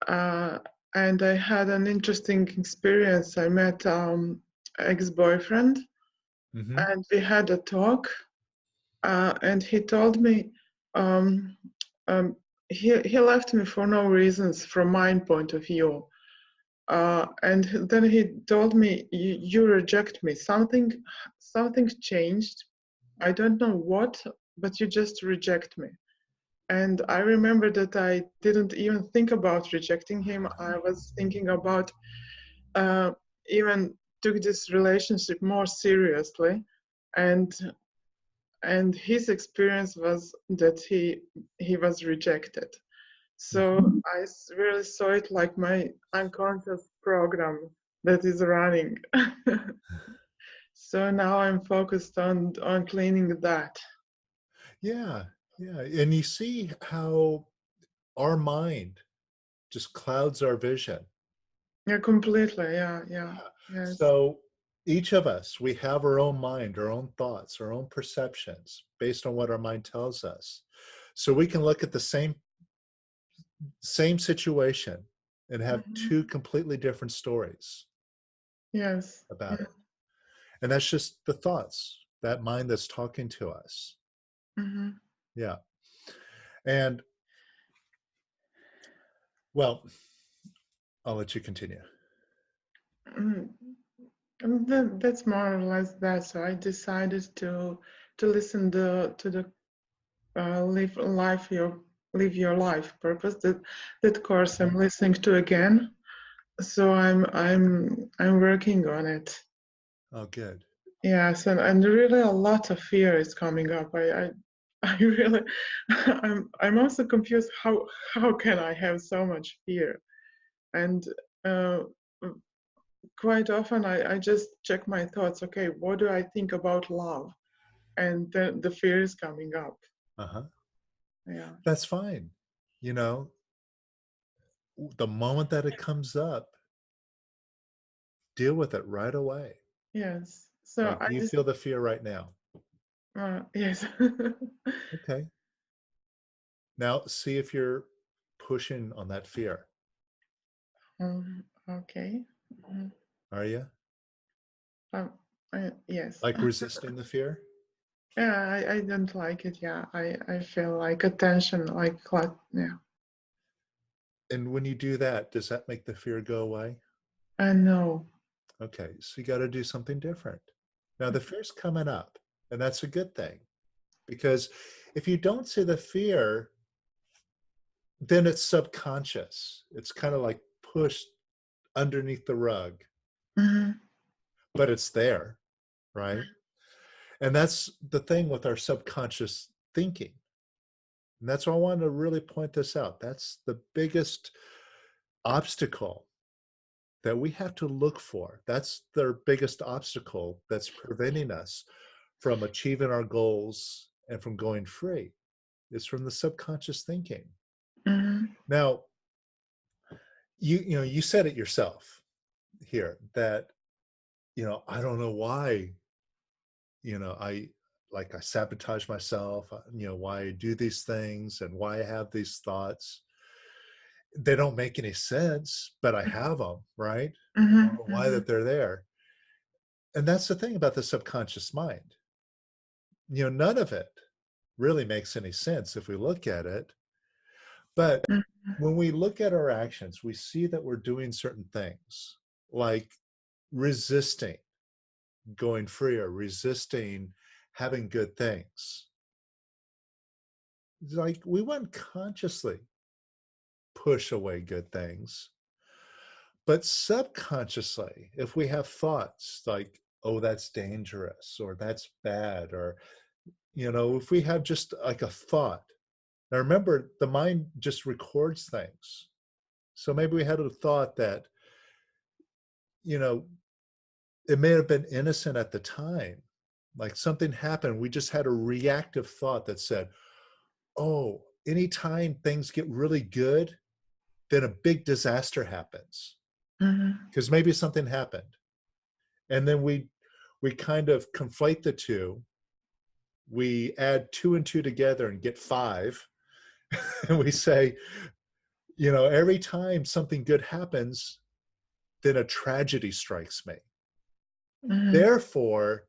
And I had an interesting experience. I met ex-boyfriend, Mm-hmm. and we had a talk, and he told me um, he left me for no reasons from my point of view. And then he told me, you reject me. Something changed. I don't know what, but you just reject me. And I remember that I didn't even think about rejecting him. I was thinking about even took this relationship more seriously. And his experience was that he was rejected. So I really saw it like my unconscious program that is running. So now I'm focused on cleaning that. Yeah. Yeah. And you see how our mind just clouds our vision. Yeah, completely. Yeah. Yes. So each of us, we have our own mind, our own thoughts, our own perceptions based on what our mind tells us. So we can look at the same situation and have two completely different stories Yes. about it. And that's just the thoughts, that mind that's talking to us. Mm-hmm. Yeah. And well, I'll let you continue. That's more or less that. So I decided to listen to the live your life purpose. That course I'm listening to again. So I'm working on it. Oh, good. Yes, and really a lot of fear is coming up. I really I'm also confused how can I have so much fear? And uh, quite often I just check my thoughts. Okay, what do I think about love? And the fear is coming up. Uh-huh. Yeah. That's fine. The moment that it comes up, deal with it right away. Yes. So Like, I do you just feel the fear right now? Yes. Okay. Now see if you're pushing on that fear. Okay. Mhm. Are you? Um, yes. Like resisting the fear? Yeah, I don't like it. Yeah, I feel like attention, yeah. And when you do that, does that make the fear go away? I know. Okay, so you got to do something different. Now the fear's coming up, and that's a good thing, because if you don't see the fear, then it's subconscious. It's kind of like pushed underneath the rug, Mm-hmm. but it's there, right? And that's the thing with our subconscious thinking. And that's why I wanted to really point this out. That's the biggest obstacle that we have to look for. That's their biggest obstacle that's preventing us from achieving our goals and from going free. It's from the subconscious thinking. Mm-hmm. Now, you said it yourself here that, I don't know why, I sabotage myself, why I do these things and why I have these thoughts. They don't make any sense, but I have them, right? I don't know why Mm-hmm. that they're there. And that's the thing about the subconscious mind. None of it really makes any sense if we look at it. But Mm-hmm. when we look at our actions, we see that we're doing certain things like resisting going free or resisting having good things. It's like we wouldn't consciously push away good things, but subconsciously, if we have thoughts like, oh, that's dangerous or that's bad, or, if we have just like a thought. Now remember, the mind just records things. So maybe we had a thought that, you know, it may have been innocent at the time. Like something happened. We just had a reactive thought that said, oh, anytime things get really good, then a big disaster happens. Mm-hmm. Because maybe something happened. And then we kind of conflate the two. We add two and two together and get five. And we say, every time something good happens, then a tragedy strikes me. Mm-hmm. Therefore,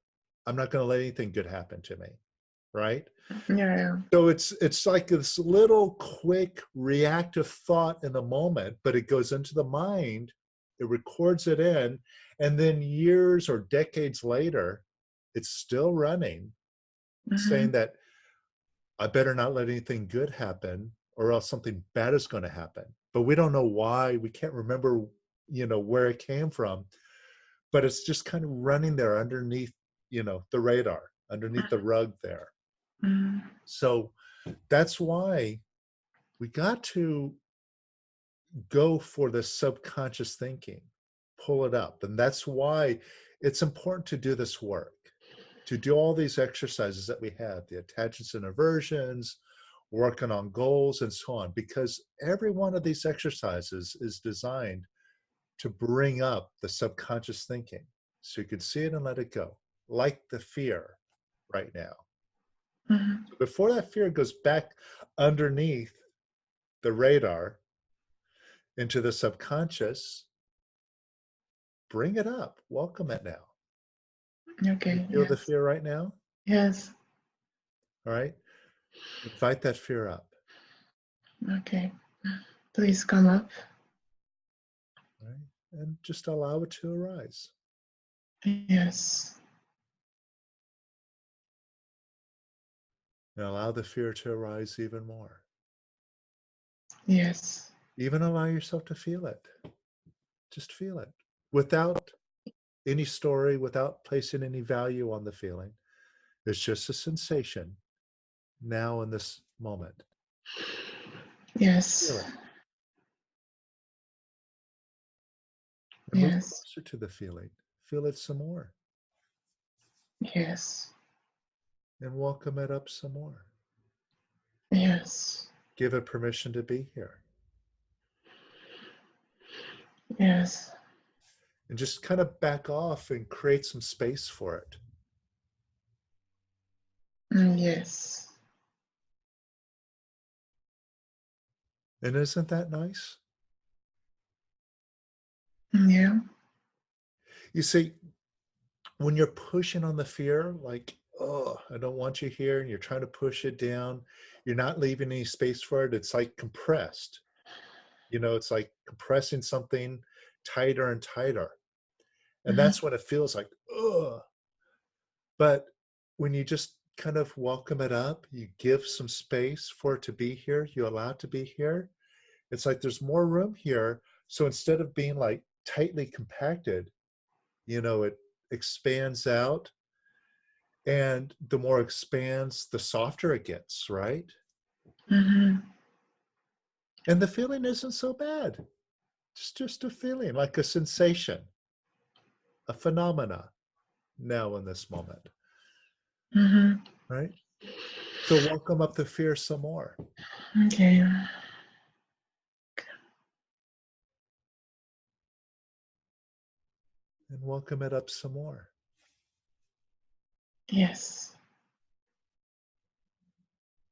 I'm not going to let anything good happen to me, right? Yeah, yeah. So it's like this little quick reactive thought in the moment, but it goes into the mind, it records it in, and then years or decades later, it's still running, Mm-hmm. saying that I better not let anything good happen or else something bad is going to happen. But we don't know why. We can't remember, where it came from, but it's just kind of running there underneath, the radar, underneath the rug there. Mm-hmm. So that's why we got to go for the subconscious thinking, pull it up. And that's why it's important to do this work, to do all these exercises that we have, the attachments and aversions, working on goals and so on, because every one of these exercises is designed to bring up the subconscious thinking so you can see it and let it go, like the fear right now. Mm-hmm. So before that fear goes back underneath the radar into the subconscious, bring it up, welcome it now. You Okay, feel the yes. fear right now? Yes. All right. Invite that fear up. Okay. Please come up. All right. And just allow it to arise. Yes. And allow the fear to arise even more. Yes. Even allow yourself to feel it. Just feel it without any story, without placing any value on the feeling. It's just a sensation now in this moment. Yes. Feel it. And move Yes. closer to the feeling. Feel it some more. Yes. And welcome it up some more. Yes. Give it permission to be here. Yes. And just kind of back off and create some space for it. Yes. And isn't that nice? Yeah. You see, when you're pushing on the fear, like, oh, I don't want you here, and you're trying to push it down, you're not leaving any space for it. It's like compressed. It's like compressing something tighter and tighter. And Mhm. that's when it feels like, ugh. But when you just kind of welcome it up, you give some space for it to be here, you allow it to be here, it's like there's more room here. So instead of being like tightly compacted, it expands out. And the more it expands, the softer it gets, right? Mhm. And the feeling isn't so bad. It's just a feeling, like a sensation, a phenomena now in this moment, Mhm. right? So welcome up the fear some more. Okay. And welcome it up some more. Yes.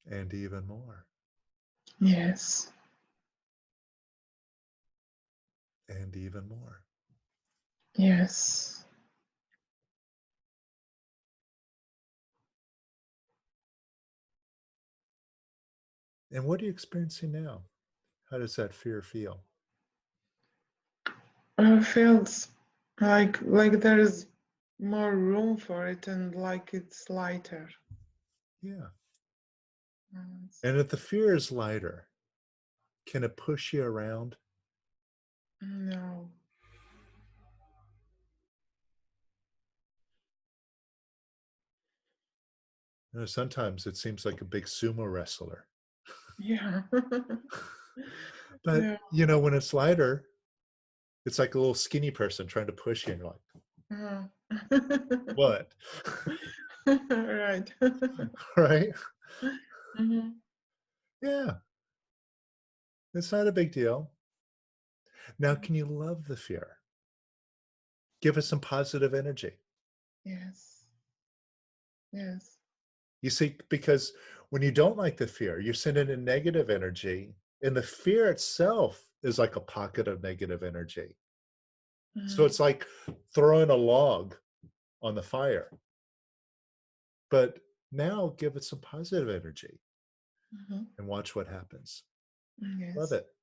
And even more. Yes. And even more. Yes. And what are you experiencing now? How does that fear feel? Feels like there's more room for it and like it's lighter. Yeah. Mm, And if the fear is lighter, can it push you around? No. Sometimes it seems like a big sumo wrestler. Yeah. But, Yeah. when it's lighter, it's like a little skinny person trying to push you. And you're like, what? Right. Right? Mhm. Yeah. It's not a big deal. Now, can you love the fear? Give it some positive energy. Yes. Yes. You see, because when you don't like the fear, you're sending in negative energy, and the fear itself is like a pocket of negative energy. So Mhm. it's like throwing a log on the fire. But now give it some positive energy Mhm. and watch what happens. Love Yes. it.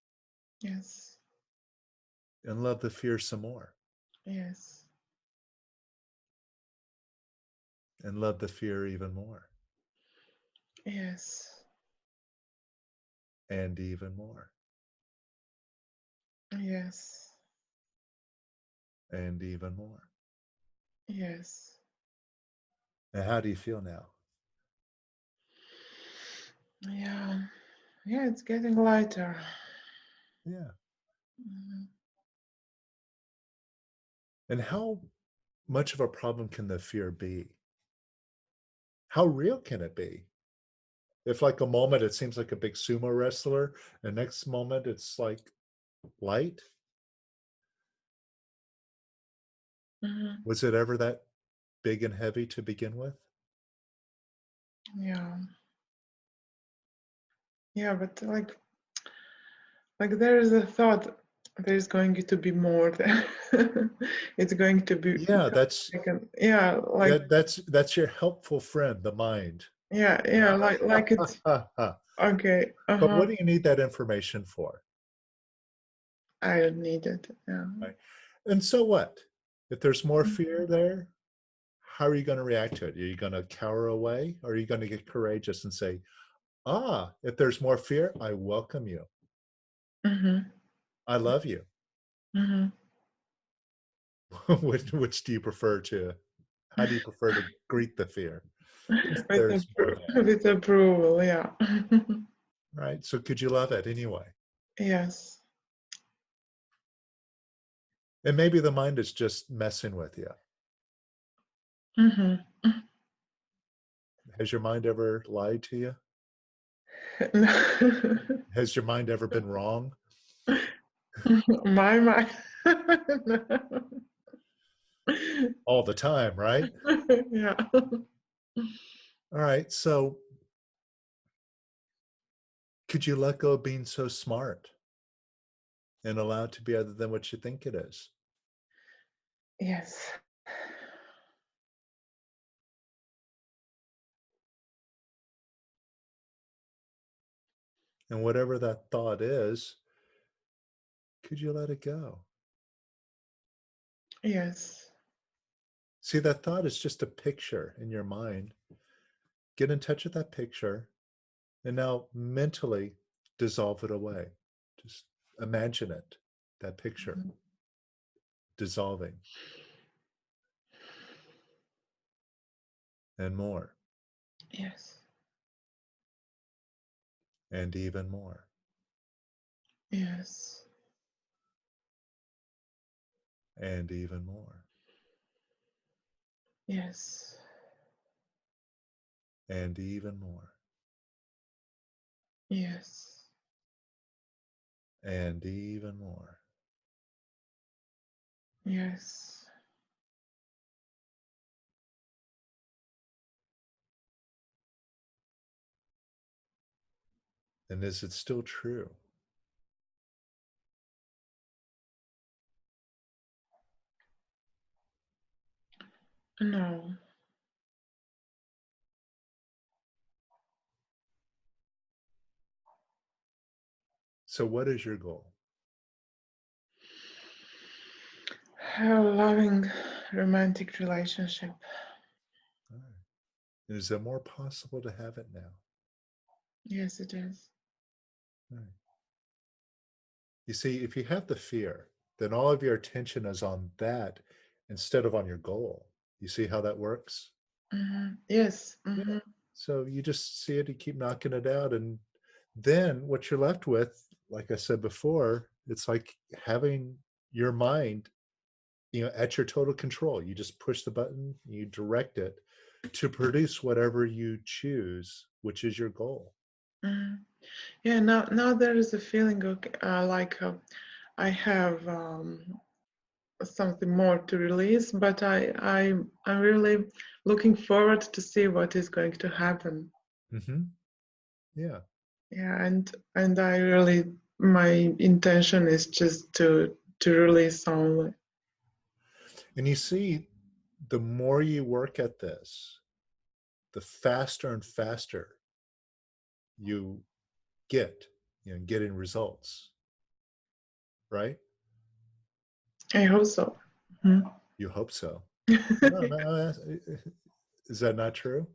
Yes. And love the fear some more. Yes. And love the fear even more. Yes. And even more. Yes. And even more. Yes. And how do you feel now? Yeah. Yeah, it's getting lighter. Yeah. Mhm. And how much of a problem can the fear be? How real can it be? If like a moment it seems like a big sumo wrestler, and next moment it's like light. Mhm. Was it ever that big and heavy to begin with? Yeah. Yeah, but like there is a thought there's going to be more there. It's going to be Yeah, yeah, like that's your helpful friend, the mind. yeah, like it's okay. But Uh-huh. what do you need that information for? I don't need it. Yeah. Right? And so what? If there's more fear Mhm. there, how are you going to react to it? Are you going to cower away? Or are you going to get courageous and say, if there's more fear, I welcome you. Mhm. I love you. Mhm. Which do you prefer to, how do you prefer to greet the fear? If With there's more there, with approval, yeah. right? So could you love it anyway? Yes. And maybe the mind is just messing with you. Mhm. Has your mind ever lied to you? Has your mind ever been wrong? My. All the time, right? Yeah. All right. So could you let go of being so smart and allow it to be other than what you think it is? Yes. And whatever that thought is, could you let it go? Yes. See, that thought is just a picture in your mind. Get in touch with that picture and now mentally dissolve it away. Just imagine it, that picture, Mhm. dissolving, and more, Yes. and even more, Yes. and even more, Yes. and even more, Yes. and even more. Yes. And is it still true? No. So, what is your goal? Have a loving romantic relationship. All right. And is it more possible to have it now? Yes, it is. All right. You see, if you have the fear, then all of your attention is on that instead of on your goal. You see how that works? Yes. Yeah. So you just see it, you keep knocking it out. And then what you're left with, like I said before, it's like having your mind, at your total control. You just push the button, you direct it to produce whatever you choose, which is your goal. Yeah. Now there is a feeling of like I have something more to release, but I'm really looking forward to see what is going to happen. Mm-hmm. Yeah. Yeah, and I really, my intention is just to release only. And you see, the more you work at this, the faster and faster you get, getting results, right? I hope so. You hope so. No, no, is that not true?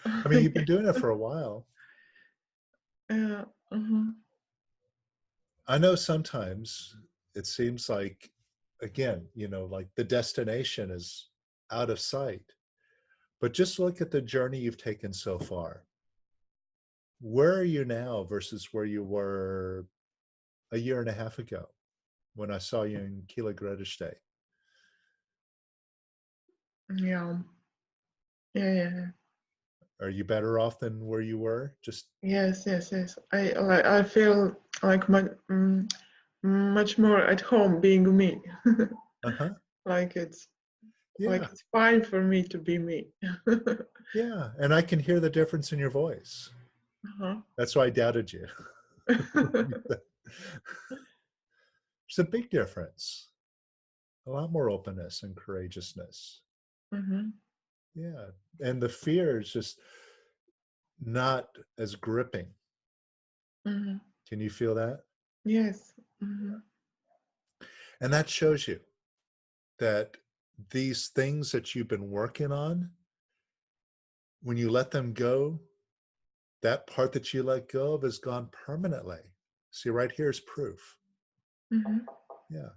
I mean, you've been doing it for a while. Yeah. Mhm. I know sometimes it seems like, again, like the destination is out of sight. But just look at the journey you've taken so far. Where are you now versus where you were a year and a half ago when I saw you in Kila Day? Yeah. Yeah. Are you better off than where you were? Just Yes. I feel like much more at home being me. uh-huh. Like it's Yeah. fine for me to be me. Yeah. And I can hear the difference in your voice. Uh-huh. That's why I doubted you. There's a big difference. A lot more openness and courageousness. Mhm. Yeah. And the fear is just not as gripping. Mhm. Can you feel that? Yes. Mhm. And that shows you that these things that you've been working on, when you let them go, that part that you let go of is gone permanently. See, right here is proof. Mhm. Yeah.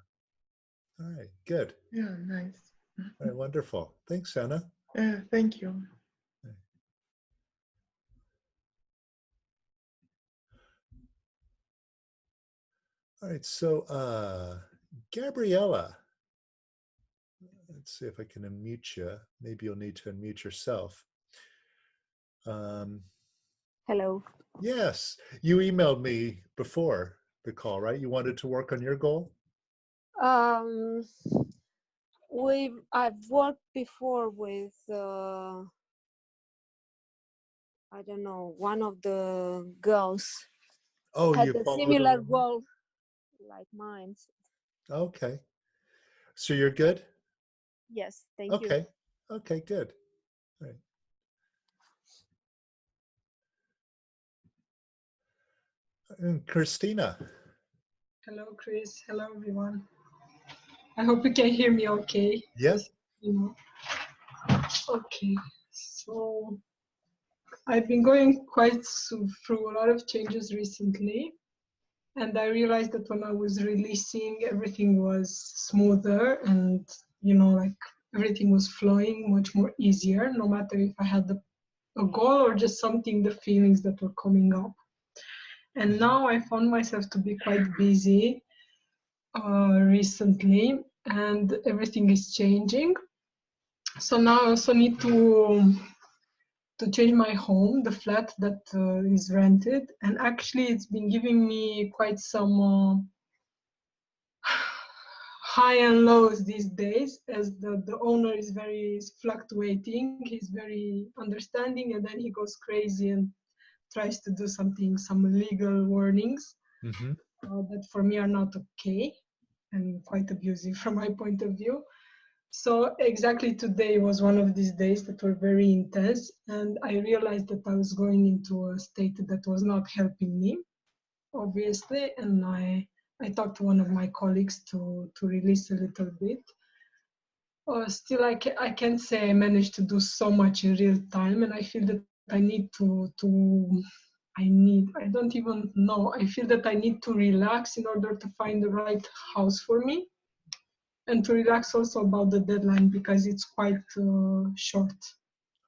All right. Good. Yeah. Nice. All right. Wonderful. Thanks, Anna. Thank you. All right. So, Gabriella, let's see if I can unmute you. Maybe you'll need to unmute yourself. Hello. Yes. You emailed me before the call, right? You wanted to work on your goal? Um, I've worked before with I don't know, one of the girls Oh, had you a followed her similar around? goal like mine. Okay. So you're good? Yes, thank you. Okay. Okay, good. All right. And Christina. Hello, Kris. Hello, everyone. I hope you can hear me okay. Yeah. You know. Okay. So I've been going through a lot of changes recently, and I realized that when I was releasing, everything was smoother, and like everything was flowing much more easier, no matter if I had a goal or just something, the feelings that were coming up. And now I found myself to be quite busy recently, and everything is changing. So now I also need to change my home, the flat that is rented, and actually it's been giving me quite some high and lows these days, as the owner is fluctuating. He's very understanding, and then he goes crazy and tries to do some legal warnings Mm-hmm. that for me are not okay and quite abusive from my point of view. So exactly today was one of these days that were very intense, and I realized that I was going into a state that was not helping me, obviously, and I talked to one of my colleagues to release a little bit. Still, I can't say I managed to do so much in real time, and I feel that I need I don't even know, I feel that I need to relax in order to find the right house for me, and to relax also about the deadline because it's quite short.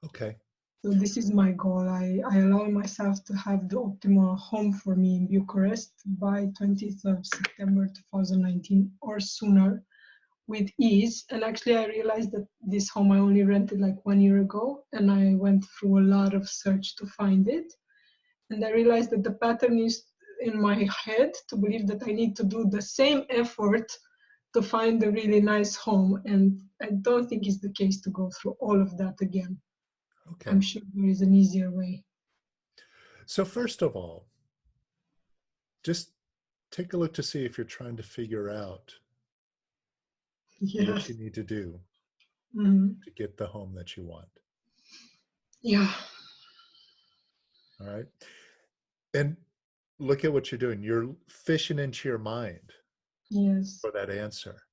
Okay. So this is my goal. I allow myself to have the optimal home for me in Bucharest by 20th of September 2019 or sooner, with ease. And actually I realized that this home I only rented like 1 year ago, and I went through a lot of search to find it. And I realized that the pattern is in my head to believe that I need to do the same effort to find a really nice home, and I don't think it's the case to go through all of that again. Okay. I'm sure there is an easier way. So first of all, just take a look to see if you're trying to figure out Yes. what you need to do Mhm. to get the home that you want. Yeah. All right. And look at what you're doing. You're fishing into your mind Yes. for that answer.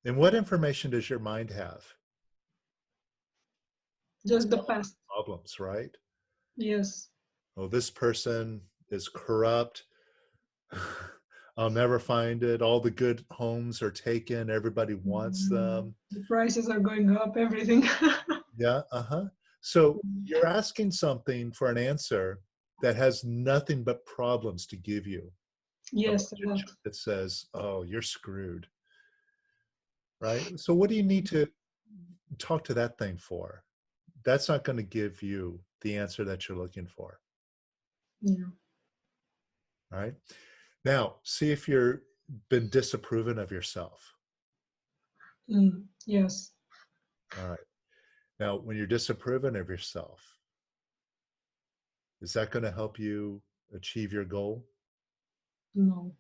And what information does your mind have? Just the past. Problems, right? Yes. Oh, this person is corrupt. I'll never find it. All the good homes are taken. Everybody wants them. The prices are going up, everything. Yeah, So you're asking something for an answer that has nothing but problems to give you. Yes, a lot. That says, oh, you're screwed. Right? So what do you need to talk to that thing for? That's not going to give you the answer that you're looking for. Yeah. All right. Now, see if you're been disapproving of yourself. Yes. All right. Now, when you're disapproving of yourself, is that going to help you achieve your goal? No.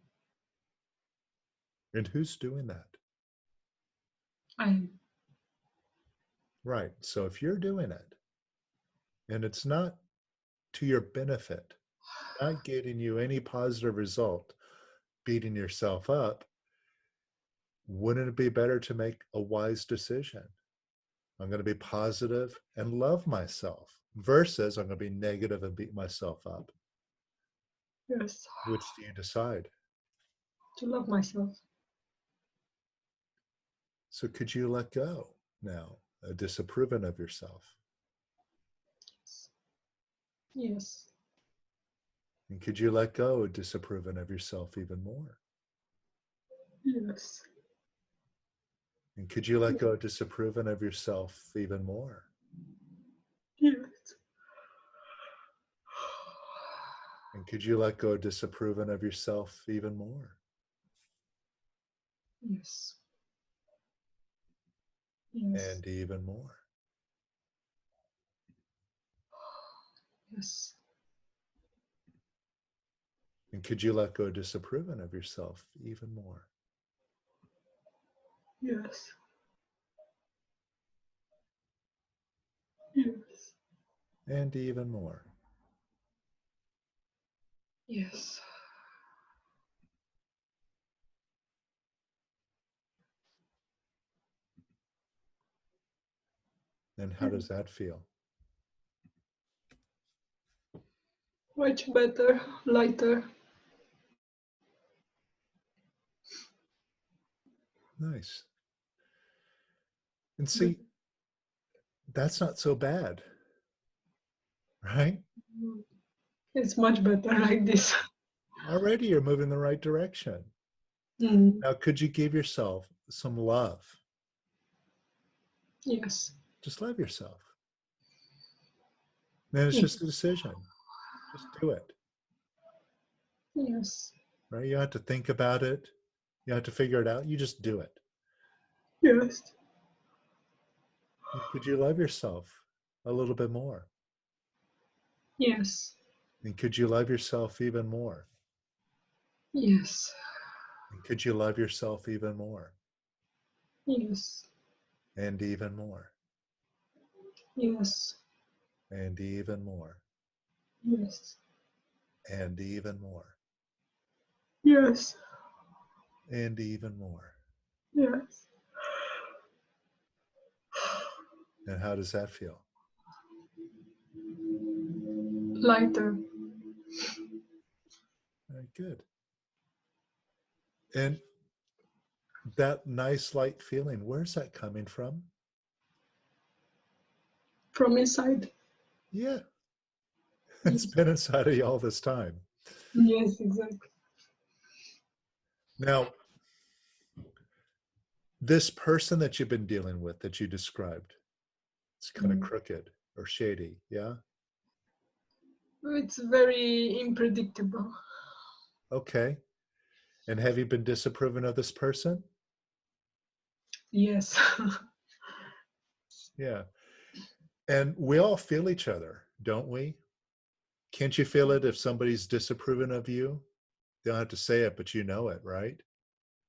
And who's doing that? I. Right. So if you're doing it and it's not to your benefit, not getting you any positive result, beating yourself up, wouldn't it be better to make a wise decision? I'm going to be positive and love myself versus I'm going to be negative and beat myself up. Yes. Which do you decide? To love myself. So could you let go now, disapproving of yourself? Yes. And could you let go of disapproving of yourself even more? Yes. And could you let go of disapproving of yourself even more? Yes. And could you let go of disapproving of yourself even more? Yes. Yes. And even more. Yes. And could you let go of disapproving of yourself even more? Yes. Yes. And even more. Yes. And how does that feel? Much better, lighter. Nice. And see, that's not so bad, right? It's much better like this. Already you're moving in the right direction. Mm. Now, could you give yourself some love? Yes. Just love yourself. Then it's just a decision. Just do it, Yes. right? You don't have to think about it. You don't have to figure it out. You just do it. Yes. And could you love yourself a little bit more? Yes. And could you love yourself even more? Yes. And could you love yourself even more? Yes. And even more. Yes. And even more. Yes. And even more. Yes. And even more. Yes. And how does that feel? Lighter. Very good. And that nice light feeling, where's that coming from? From inside. Yeah. It's been inside of you all this time. Yes, exactly. Now, this person that you've been dealing with that you described, it's kind of crooked or shady, yeah? It's very unpredictable. Okay. And have you been disapproving of this person? Yes. Yeah. And we all feel each other, don't we? Can't you feel it if somebody's disapproving of you? They don't have to say it, but you know it, right?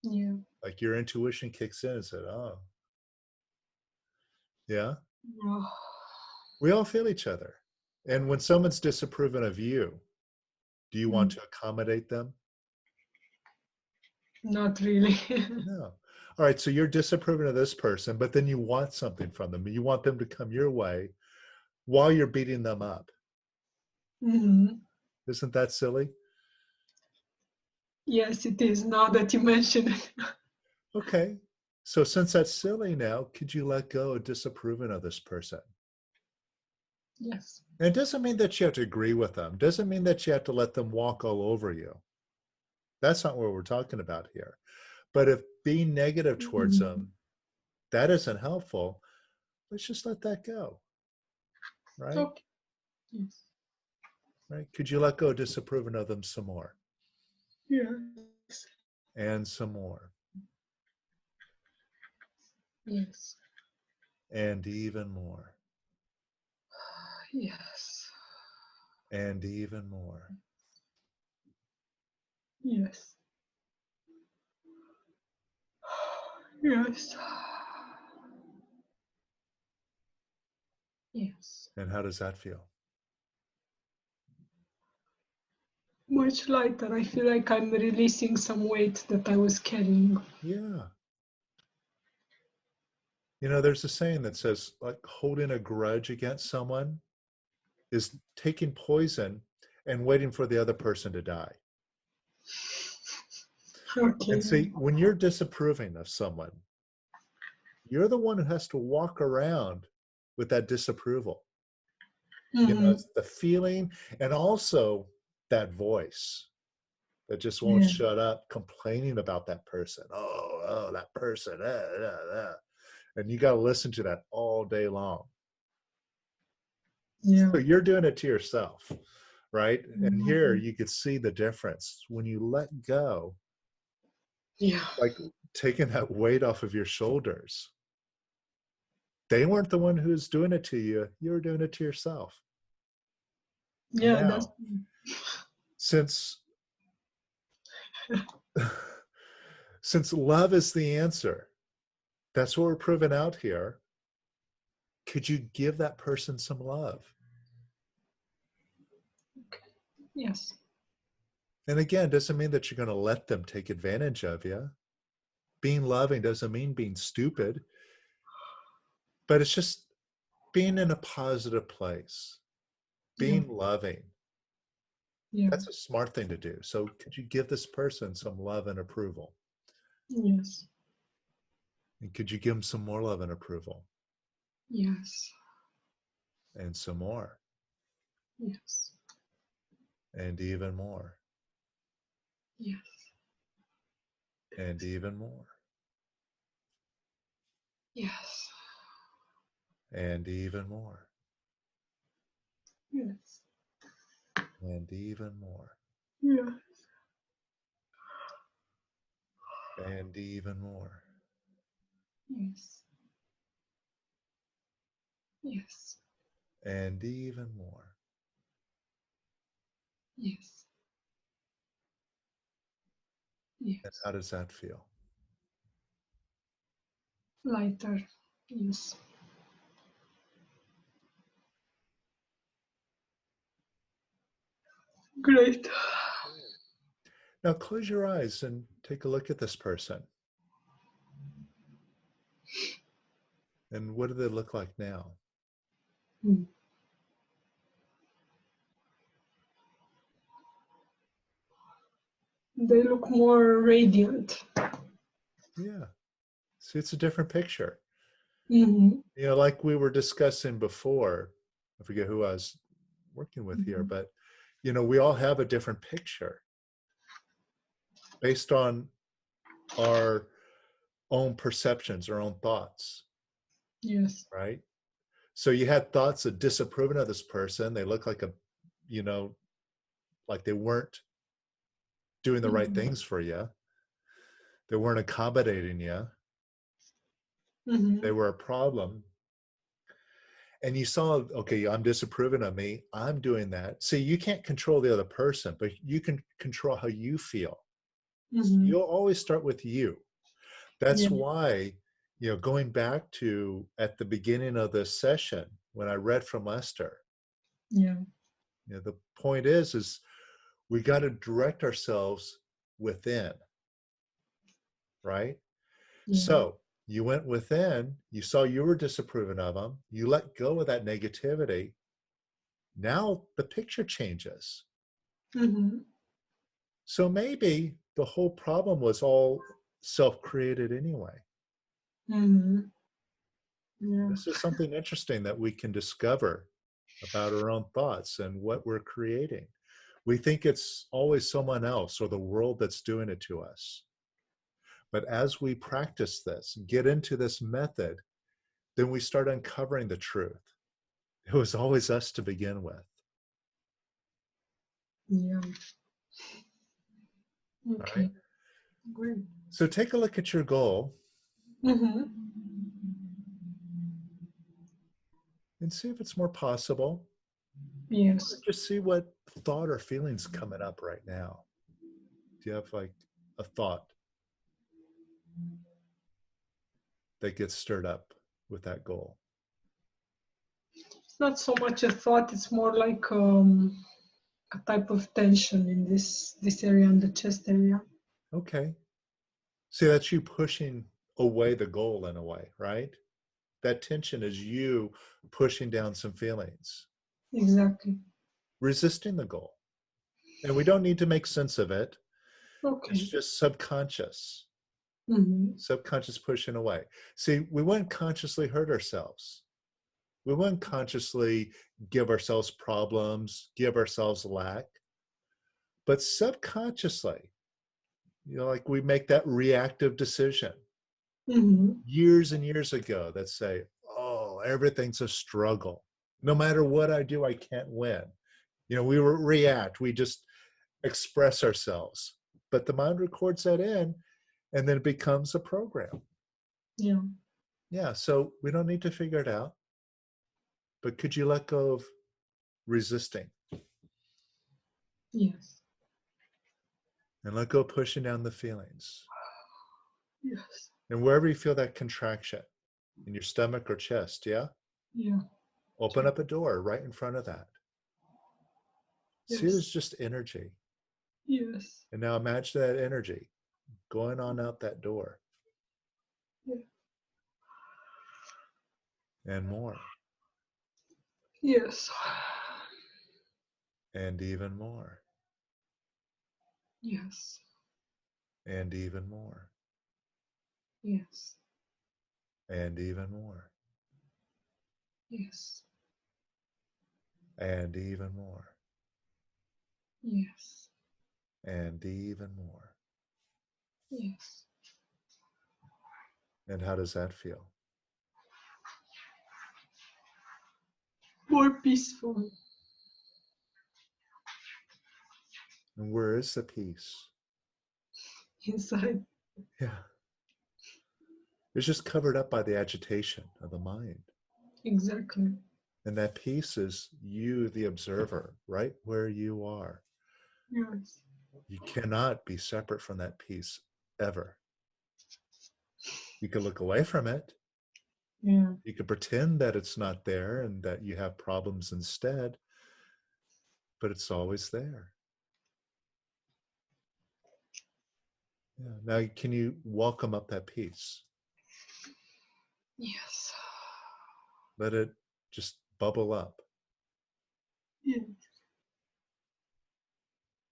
Yeah. Like your intuition kicks in and said, oh, yeah. Oh, We all feel each other. And when someone's disapproving of you, do you want to accommodate them? not really. No. All right. So you're disapproving of this person, but then you want something from them. You want them to come your way while you're beating them up. Mhm. Isn't that silly? Yes, it is, now that you mention it. Okay. So since that's silly now, could you let go of disapproving of this person? Yes. And it doesn't mean that you have to agree with them. It doesn't mean that you have to let them walk all over you. That's not what we're talking about here. But if being negative towards them, that isn't helpful, let's just let that go. Right? Okay. Yes. Right? Could you let go of disapproving of them some more? Yes. And some more. Yes. And even more. Yes. And even more. Yes. Yes. Yes. And how does that feel? Much lighter. I feel like I'm releasing some weight that I was carrying. Yeah. You know, there's a saying that says, like, holding a grudge against someone is taking poison and waiting for the other person to die. Okay. And see, when you're disapproving of someone, you're the one who has to walk around with that disapproval. You know, it's the feeling and also that voice that just won't shut up complaining about that person. Oh, that person. And you got to listen to that all day long. Yeah. So you're doing it to yourself, right? And here you could see the difference when you let go, Yeah. like taking that weight off of your shoulders. They weren't the one who's doing it to you. You were doing it to yourself. Yeah, that's Now, since since love is the answer, that's what we're proving out here. Could you give that person some love? yes. And again, doesn't mean that you're going to let them take advantage of you. Being loving doesn't mean being stupid, but it's just being in a positive place, being loving. Yeah. That's a smart thing to do. So could you give this person some love and approval? Yes. And could you give them some more love and approval? Yes. And some more. Yes. And even more. Yes. And even more. Yes. And even more. Yes. And even more. Yes. And even more. Yes. Yes. And even more. Yes. Yes. And how does that feel? Lighter. Yes. Great. Now close your eyes and take a look at this person. And what do they look like now? Mm. They look more radiant. Yeah. See, it's a different picture. Mm-hmm. You know, like we were discussing before, I forget who I was working with here, but, you know, we all have a different picture based on our own perceptions, our own thoughts, Yes. right? So you had thoughts of disapproving of this person. They look like you know, like they weren't doing the right things for you. They weren't accommodating you. Mm-hmm. They were a problem. And you saw, okay, I'm disapproving of me. I'm doing that. See, you can't control the other person, but you can control how you feel. Mm-hmm. You'll always start with you. That's Yeah. why, you know, going back to at the beginning of this session, when I read from Lester, Yeah. you know, the point is we got to direct ourselves within, right? Yeah. So you went within, you saw you were disapproving of them, you let go of that negativity. Now the picture changes. Mm-hmm. So maybe the whole problem was all self-created anyway. Mm-hmm. Yeah. This is something interesting that we can discover about our own thoughts and what we're creating. We think it's always someone else or the world that's doing it to us. But as we practice this, get into this method, then we start uncovering the truth. It was always us to begin with. Yeah. All Okay. right. Great. So take a look at your goal Mm-hmm. and see if it's more possible. Yes. Just see what thought or feelings coming up right now. Do you have like a thought that gets stirred up with that goal? It's not so much a thought, it's more like a type of tension in this area, in the chest area. Okay. See, that's you pushing away the goal in a way, right? That tension is you pushing down some feelings, Exactly. resisting the goal. And we don't need to make sense of it. It's Okay. just subconscious, Mm-hmm. subconscious pushing away. See, we wouldn't consciously hurt ourselves. We wouldn't consciously give ourselves problems, give ourselves lack, but subconsciously, you know, like we make that reactive decision Mm-hmm. years and years ago that say, oh, everything's a struggle. No matter what I do, I can't win. You know, we react, we just express ourselves, but the mind records that in and then it becomes a program. Yeah. Yeah, so we don't need to figure it out, but could you let go of resisting Yes. and let go of pushing down the feelings? Yes. And wherever you feel that contraction in your stomach or chest, yeah? Yeah. Open up a door right in front of that. See it as Yes. just energy. Yes. And now imagine that energy going on out that door. Yeah. And more. Yes. And even more. Yes. And even more. Yes. And even more. Yes. And even more. Yes. And even more. Yes. And how does that feel? More peaceful. And where is the peace? Inside. Yeah. It's just covered up by the agitation of the mind. Exactly. And that peace is you, the observer, right where you are. Yes. You cannot be separate from that peace ever. You can look away from it. Yeah. You can pretend that it's not there and that you have problems instead, but it's always there. Yeah. Now, can you welcome up that peace? Yes. Let it just bubble up, Yes.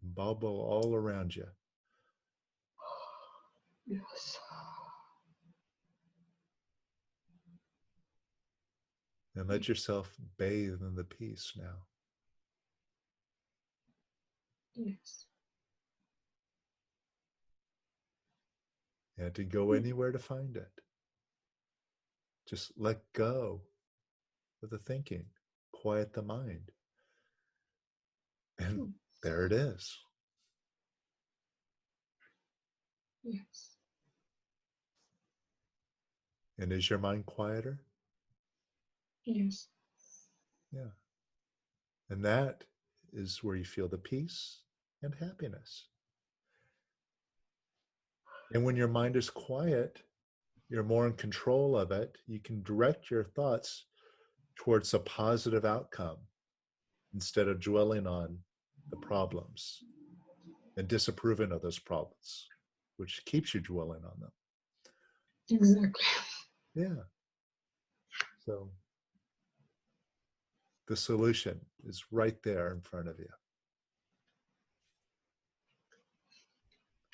bubble all around you. Yes. And let yourself bathe in the peace now. Yes. And to go anywhere to find it. Just let go of the thinking. Quiet the mind. And there it is. Yes. And is your mind quieter? Yes. Yeah. And that is where you feel the peace and happiness. And when your mind is quiet, you're more in control of it. You can direct your thoughts towards a positive outcome instead of dwelling on the problems and disapproving of those problems, which keeps you dwelling on them. Exactly. Yeah. So the solution is right there in front of you.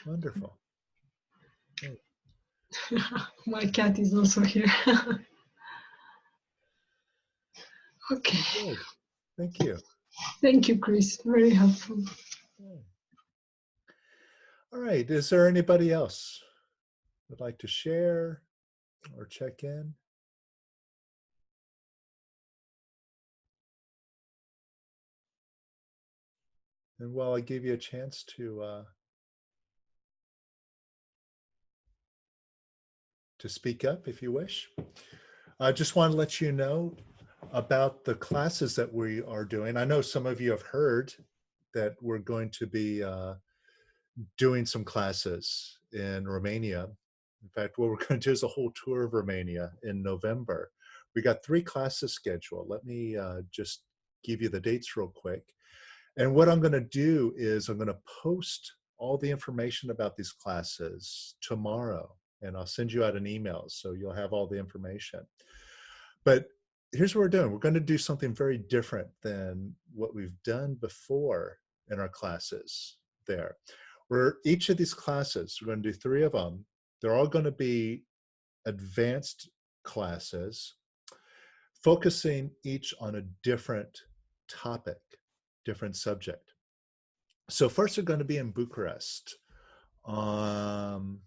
Wonderful. Great. My cat is also here. Okay. Good. Thank you. Thank you, Kris. Very helpful. All right. Is there anybody else would like to share or check in? And while I give you a chance to speak up if you wish, I just want to let you know about the classes that we are doing. I know some of you have heard that we're going to be doing some classes in Romania. In fact, what we're going to do is a whole tour of Romania in November. We got 3 classes scheduled. Let me just give you the dates real quick. And what I'm going to do is I'm going to post all the information about these classes tomorrow, and I'll send you out an email so you'll have all the information. But here's what we're doing. We're going to do something very different than what we've done before in our classes there. Where each of these classes, we're going to do 3 of them. They're all going to be advanced classes, focusing each on a different topic, different subject. So first we're going to be in Bucharest on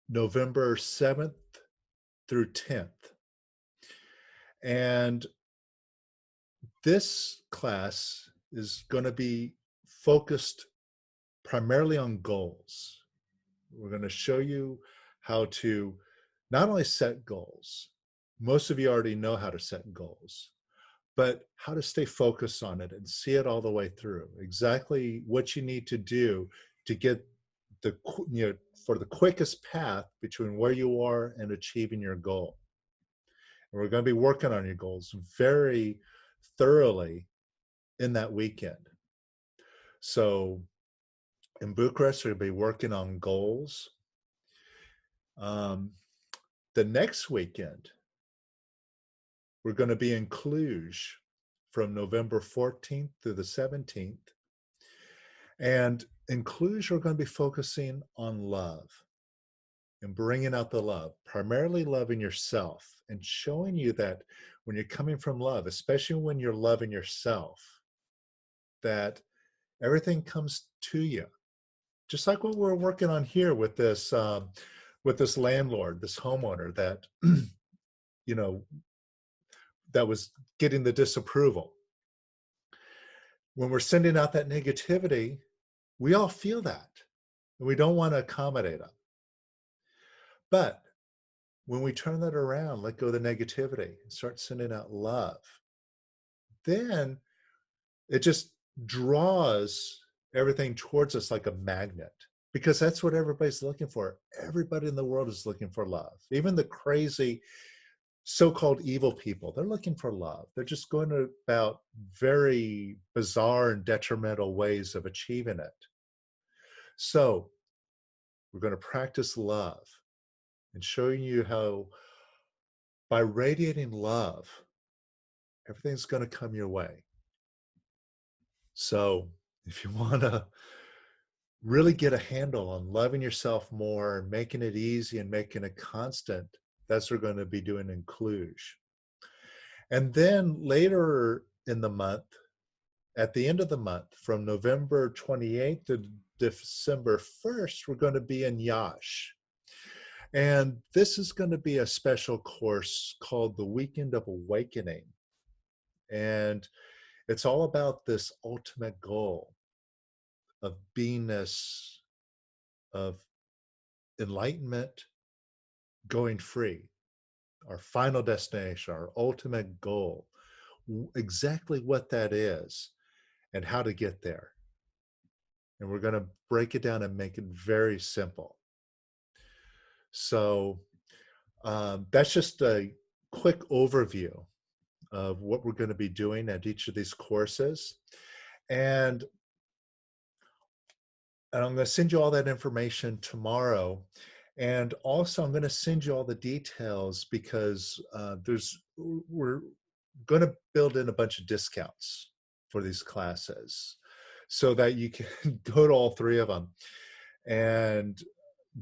November 7th through 10th. And this class is going to be focused primarily on goals. We're going to show you how to not only set goals, most of you already know how to set goals, but how to stay focused on it and see it all the way through. Exactly what you need to do to get the, for the quickest path between where you are and achieving your goal. And we're going to be working on your goals very thoroughly in that weekend. So in Bucharest, we're going to be working on goals. The next weekend, we're going to be in Cluj from November 14th through the 17th. And in Cluj, we're going to be focusing on love and bringing out the love, primarily loving yourself and showing you that when you're coming from love, especially when you're loving yourself, that everything comes to you. Just like what we're working on here with this landlord, this homeowner that, that was getting the disapproval. When we're sending out that negativity, we all feel that, and we don't want to accommodate them. But when we turn that around, let go of the negativity, and start sending out love, then it just draws everything towards us like a magnet, because that's what everybody's looking for. Everybody in the world is looking for love. Even the crazy so-called evil people, they're looking for love. They're just going about very bizarre and detrimental ways of achieving it. So we're going to practice love and showing you how by radiating love, everything's going to come your way. So if you want to really get a handle on loving yourself more and making it easy and making it constant, that's what we're going to be doing in Cluj. And then later in the month, at the end of the month, from November 28th to December 1st, we're going to be in Yash. And this is going to be a special course called the Weekend of Awakening. And it's all about this ultimate goal of beingness, of enlightenment, going free, our final destination, our ultimate goal, exactly what that is and how to get there. And we're going to break it down and make it very simple. So that's just a quick overview of what we're going to be doing at each of these courses. And I'm going to send you all that information tomorrow. And also I'm going to send you all the details because we're going to build in a bunch of discounts for these classes so that you can go to all three of them and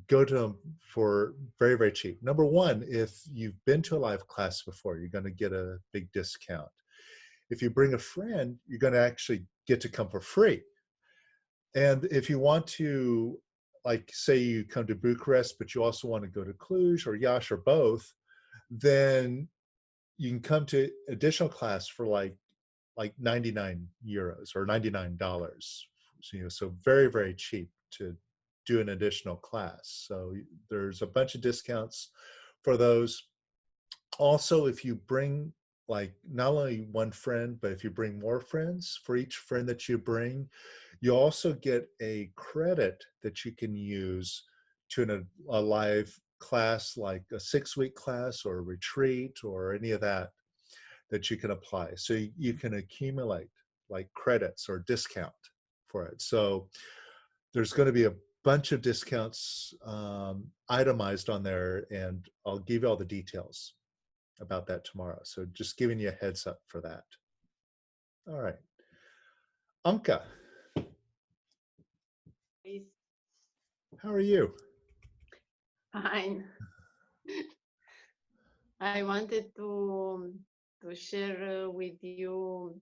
go to them for very, very cheap. Number one, if you've been to a live class before, you're going to get a big discount. If you bring a friend, you're going to actually get to come for free. And if you want to, like, say you come to Bucharest, but you also want to go to Cluj or Yash or both, then you can come to additional class for like 99 euros or $99. So very, very cheap to do an additional class. So there's a bunch of discounts for those. Also, if you bring like not only one friend, but if you bring more friends, for each friend that you bring, you also get a credit that you can use to a live class, like a 6-week class or a retreat or any of that you can apply. So you can accumulate like credits or discount for it. So there's going to be a bunch of discounts itemized on there, and I'll give you all the details about that tomorrow. So just giving you a heads up for that. All right. Anka, how are you? Fine. I wanted to share with you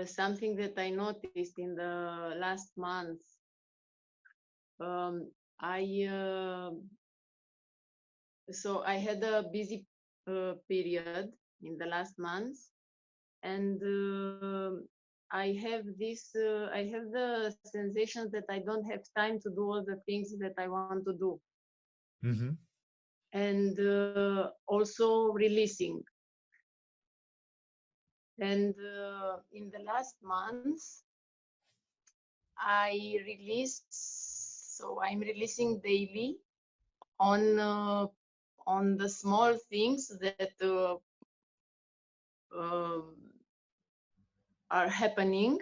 something that I noticed in the last month. So I had a busy period in the last month, and I have the sensation that I don't have time to do all the things that I want to do. Mm-hmm. and also releasing. And in the last months, I released, so I'm releasing daily on the small things that um, are happening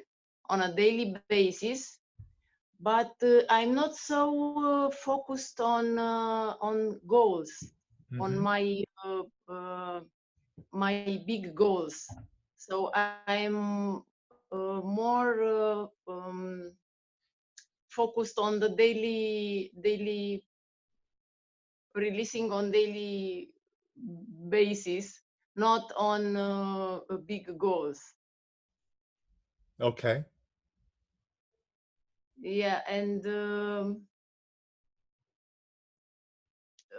on a daily basis, but I'm not so focused on goals, on my big goals. So I'm more focused on the daily releasing on daily basis, not on big goals. Okay. Yeah, and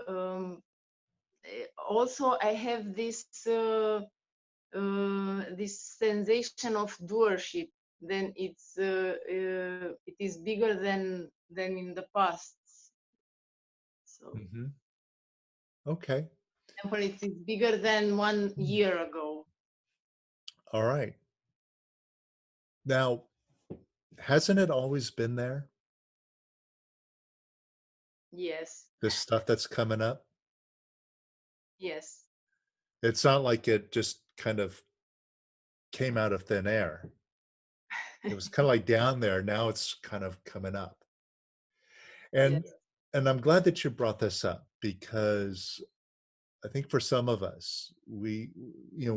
um, also I have this sensation of doership. Then it is bigger than in the past. So, Mm-hmm. Okay. for example, it is bigger than 1 year ago. All right. Now, hasn't it always been there? Yes, This stuff that's coming up? yes. It's not like it just kind of came out of thin air. It was kind of like down there. Now it's kind of coming up. And Yes. and I'm glad that you brought this up, because I think for some of us, when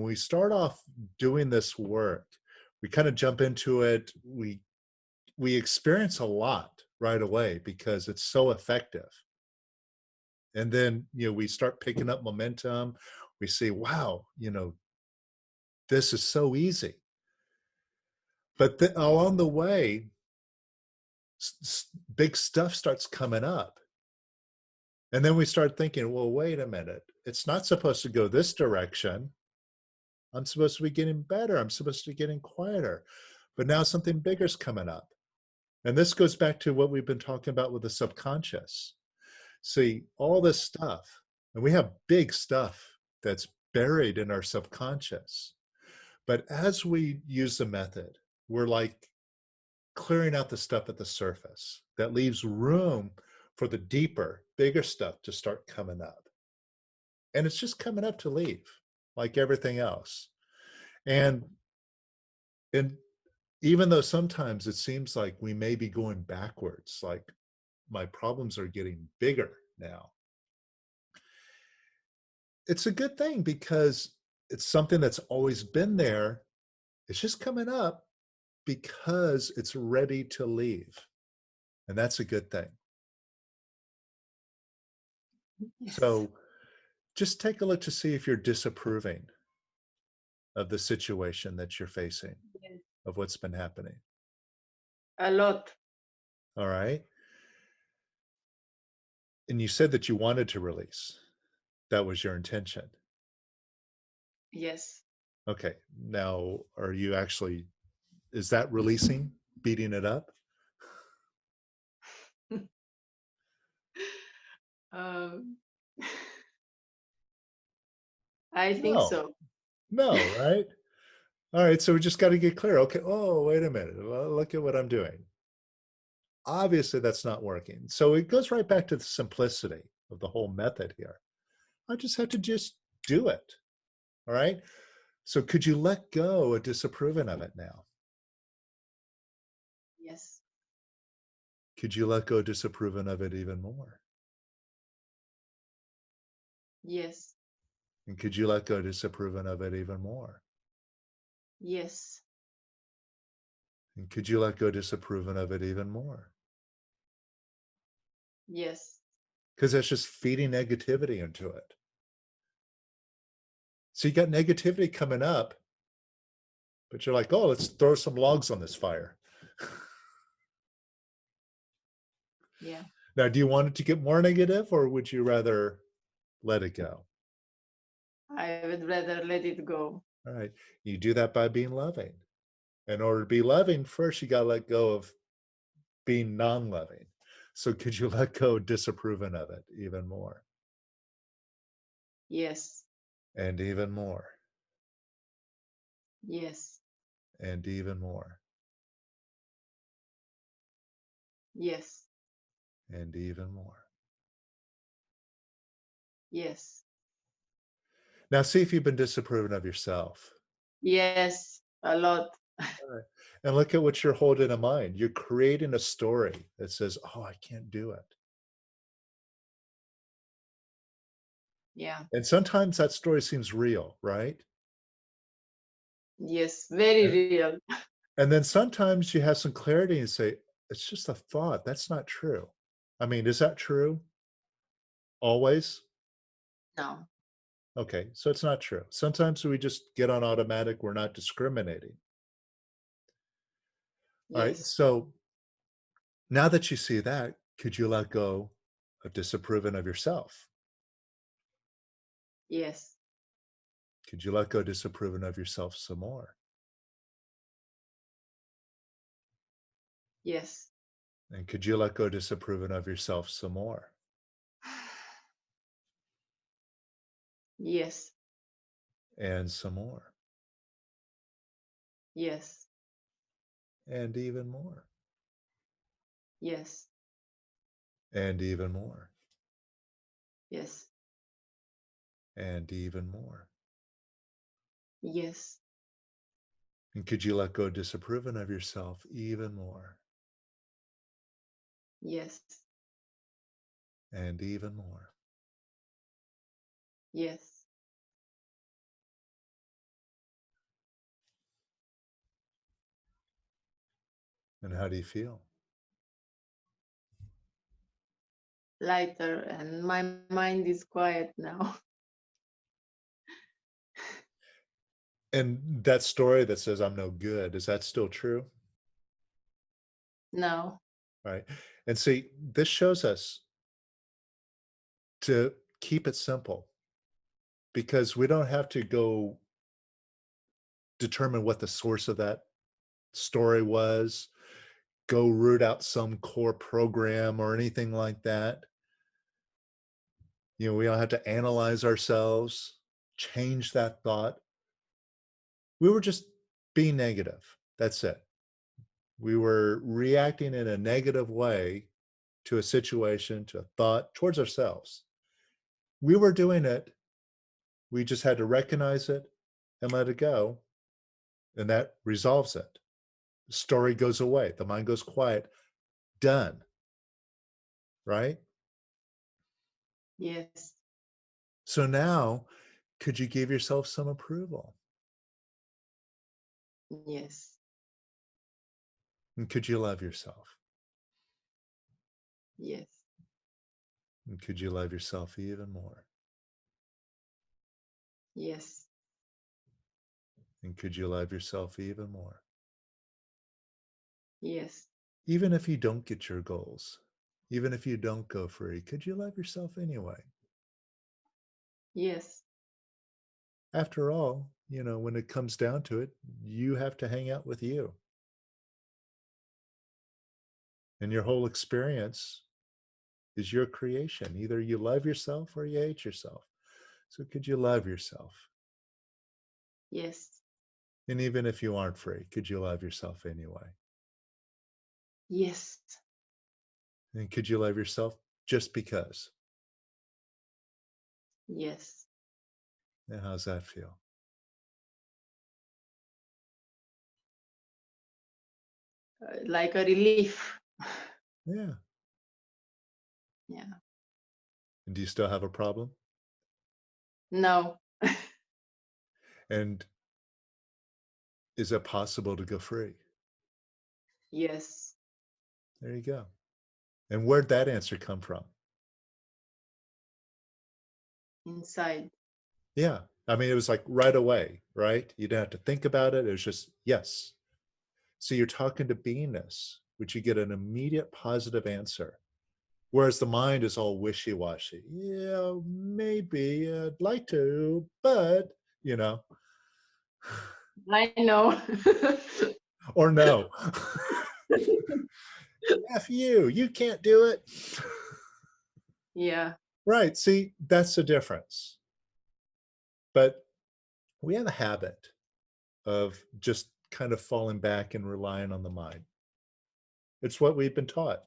we start off doing this work, we kind of jump into it. We experience a lot right away because it's so effective. And then, we start picking up momentum. We see, wow, this is so easy. But along the way, big stuff starts coming up. And then we start thinking, well, wait a minute. It's not supposed to go this direction. I'm supposed to be getting better. I'm supposed to be getting quieter. But now something bigger's coming up. And this goes back to what we've been talking about with the subconscious. See, all this stuff, and we have big stuff that's buried in our subconscious. But as we use the method, we're like clearing out the stuff at the surface that leaves room for the deeper, bigger stuff to start coming up. And it's just coming up to leave, like everything else. And even though sometimes it seems like we may be going backwards, like my problems are getting bigger now, it's a good thing, because it's something that's always been there. It's just coming up because it's ready to leave. And that's a good thing. Yes. So just take a look to see if you're disapproving of the situation that you're facing, Yes. of what's been happening. A lot. All right. And you said that you wanted to release. That was your intention. Yes. Okay. Now, is that releasing, beating it up? Um, I think No. so. No, right? All right. So we just got to get clear. Okay. Oh, wait a minute. Well, look at what I'm doing. Obviously, that's not working. So it goes right back to the simplicity of the whole method here. I just have to just do it. All right. So could you let go of disapproving of it now? Yes. Could you let go of disapproving of it even more? Yes. And could you let go of disapproving of it even more? Yes. And could you let go of disapproving of it even more? Yes. Because that's just feeding negativity into it. So you got negativity coming up, but you're like, oh, let's throw some logs on this fire. Yeah. Now, do you want it to get more negative, or would you rather let it go? I would rather let it go. All right. You do that by being loving. In order to be loving, first you got to let go of being non-loving. So could you let go disapproving of it even more Yes. and even more Yes. and even more Yes. and even more? Yes. Now see if you've been disapproving of yourself. Yes. A lot. All right. And look at what you're holding in mind. You're creating a story that says, oh, I can't do it. Yeah. And sometimes that story seems real, right? Yes. Very And, real. and then sometimes you have some clarity and say, it's just a thought. That's not true. I mean, is that true? Always? No. Okay, so it's not true. Sometimes we just get on automatic. We're not discriminating. All right, Yes. so now that you see that, could you let go of disapproving of yourself? Yes. Could you let go disapproving of yourself some more? Yes. And could you let go disapproving of yourself some more? Yes. And some more? Yes. And even more? Yes. And even more? Yes. And even more? Yes. And could you let go disapproving of yourself even more? Yes. And even more? Yes. And how do you feel? Lighter, and my mind is quiet now. And that story that says I'm no good, is that still true? No. Right. And see, this shows us to keep it simple because we don't have to go determine what the source of that story was, go root out some core program or anything like that. You know, we don't have to analyze ourselves, change that thought. We were just being negative. That's it. We were reacting in a negative way to a situation, to a thought, towards ourselves. We were doing it. We just had to recognize it and let it go. And that resolves it. The story goes away. The mind goes quiet. Done. Right? Yes. So now, could you give yourself some approval? Yes. And could you love yourself? Yes. And could you love yourself even more? Yes. And could you love yourself even more? Yes. Even if you don't get your goals, even if you don't go free, could you love yourself anyway? Yes. After all, you know, when it comes down to it, you have to hang out with you. And your whole experience is your creation. Either you love yourself or you hate yourself. So could you love yourself? Yes. And even if you aren't free, could you love yourself anyway? Yes. And could you love yourself just because? Yes. And how's that feel? Like a relief. Yeah. Yeah. And do you still have a problem? No. And is it possible to go free? Yes. There you go. And where'd that answer come from? Inside. Yeah. I mean, it was like right away, right? You didn't have to think about it. It was just, yes. So you're talking to beingness, which you get an immediate positive answer. Whereas the mind is all wishy-washy. Yeah, maybe I'd like to, but, you know, I know. or no. F you can't do it. Yeah. Right. See, that's the difference. But we have a habit of just kind of falling back and relying on the mind. It's what we've been taught,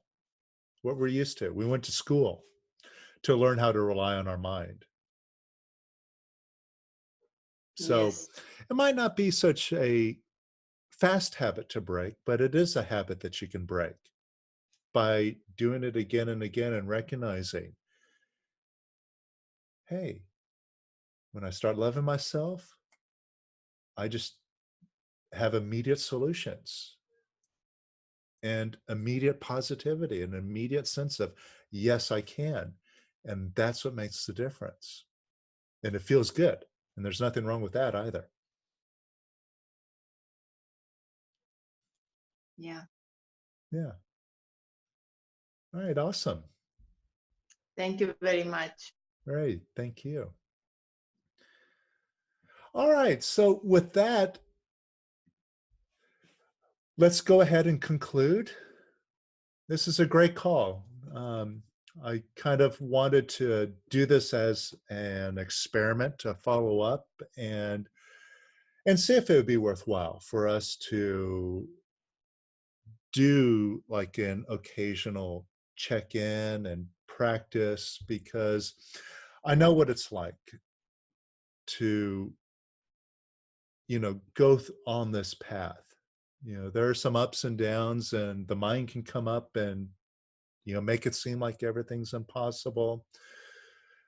what we're used to. We went to school to learn how to rely on our mind. So Yes. it might not be such a fast habit to break, but it is a habit that you can break by doing it again and again and recognizing, hey, when I start loving myself, I just have immediate solutions and immediate positivity, an immediate sense of, yes, I can. And that's what makes the difference. And it feels good. And there's nothing wrong with that either. Yeah. Yeah. All right. Awesome. Thank you very much. All right. Thank you. All right. So with that, let's go ahead and conclude. This is a great call. I kind of wanted to do this as an experiment to follow up and see if it would be worthwhile for us to do like an occasional check-in and practice, because I know what it's like to, go on this path. There are some ups and downs, and the mind can come up and, make it seem like everything's impossible.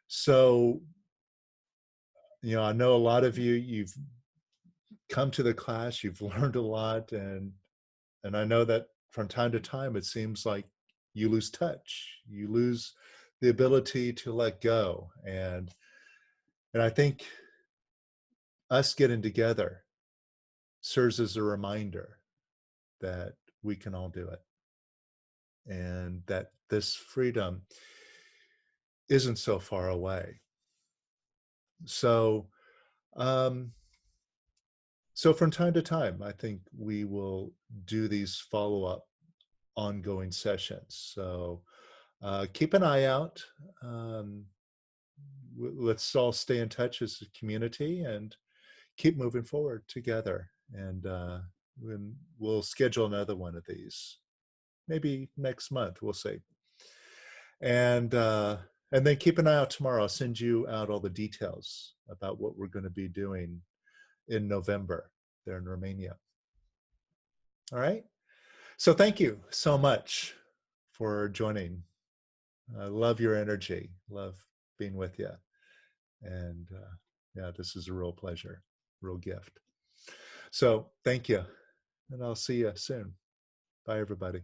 So, I know a lot of you've come to the class, you've learned a lot, and I know that from time to time, it seems like you lose touch. You lose the ability to let go. And I think us getting together serves as a reminder that we can all do it. And that this freedom isn't so far away. So, um, so from time to time, I think we will do these follow-up ongoing sessions. So keep an eye out. Let's all stay in touch as a community and keep moving forward together. And we'll schedule another one of these, maybe next month. We'll see. And then keep an eye out tomorrow. I'll send you out all the details about what we're going to be doing in November there in Romania. All right. So thank you so much for joining. I love your energy. Love being with you. And yeah, this is a real pleasure, real gift. So thank you. And I'll see you soon. Bye, everybody.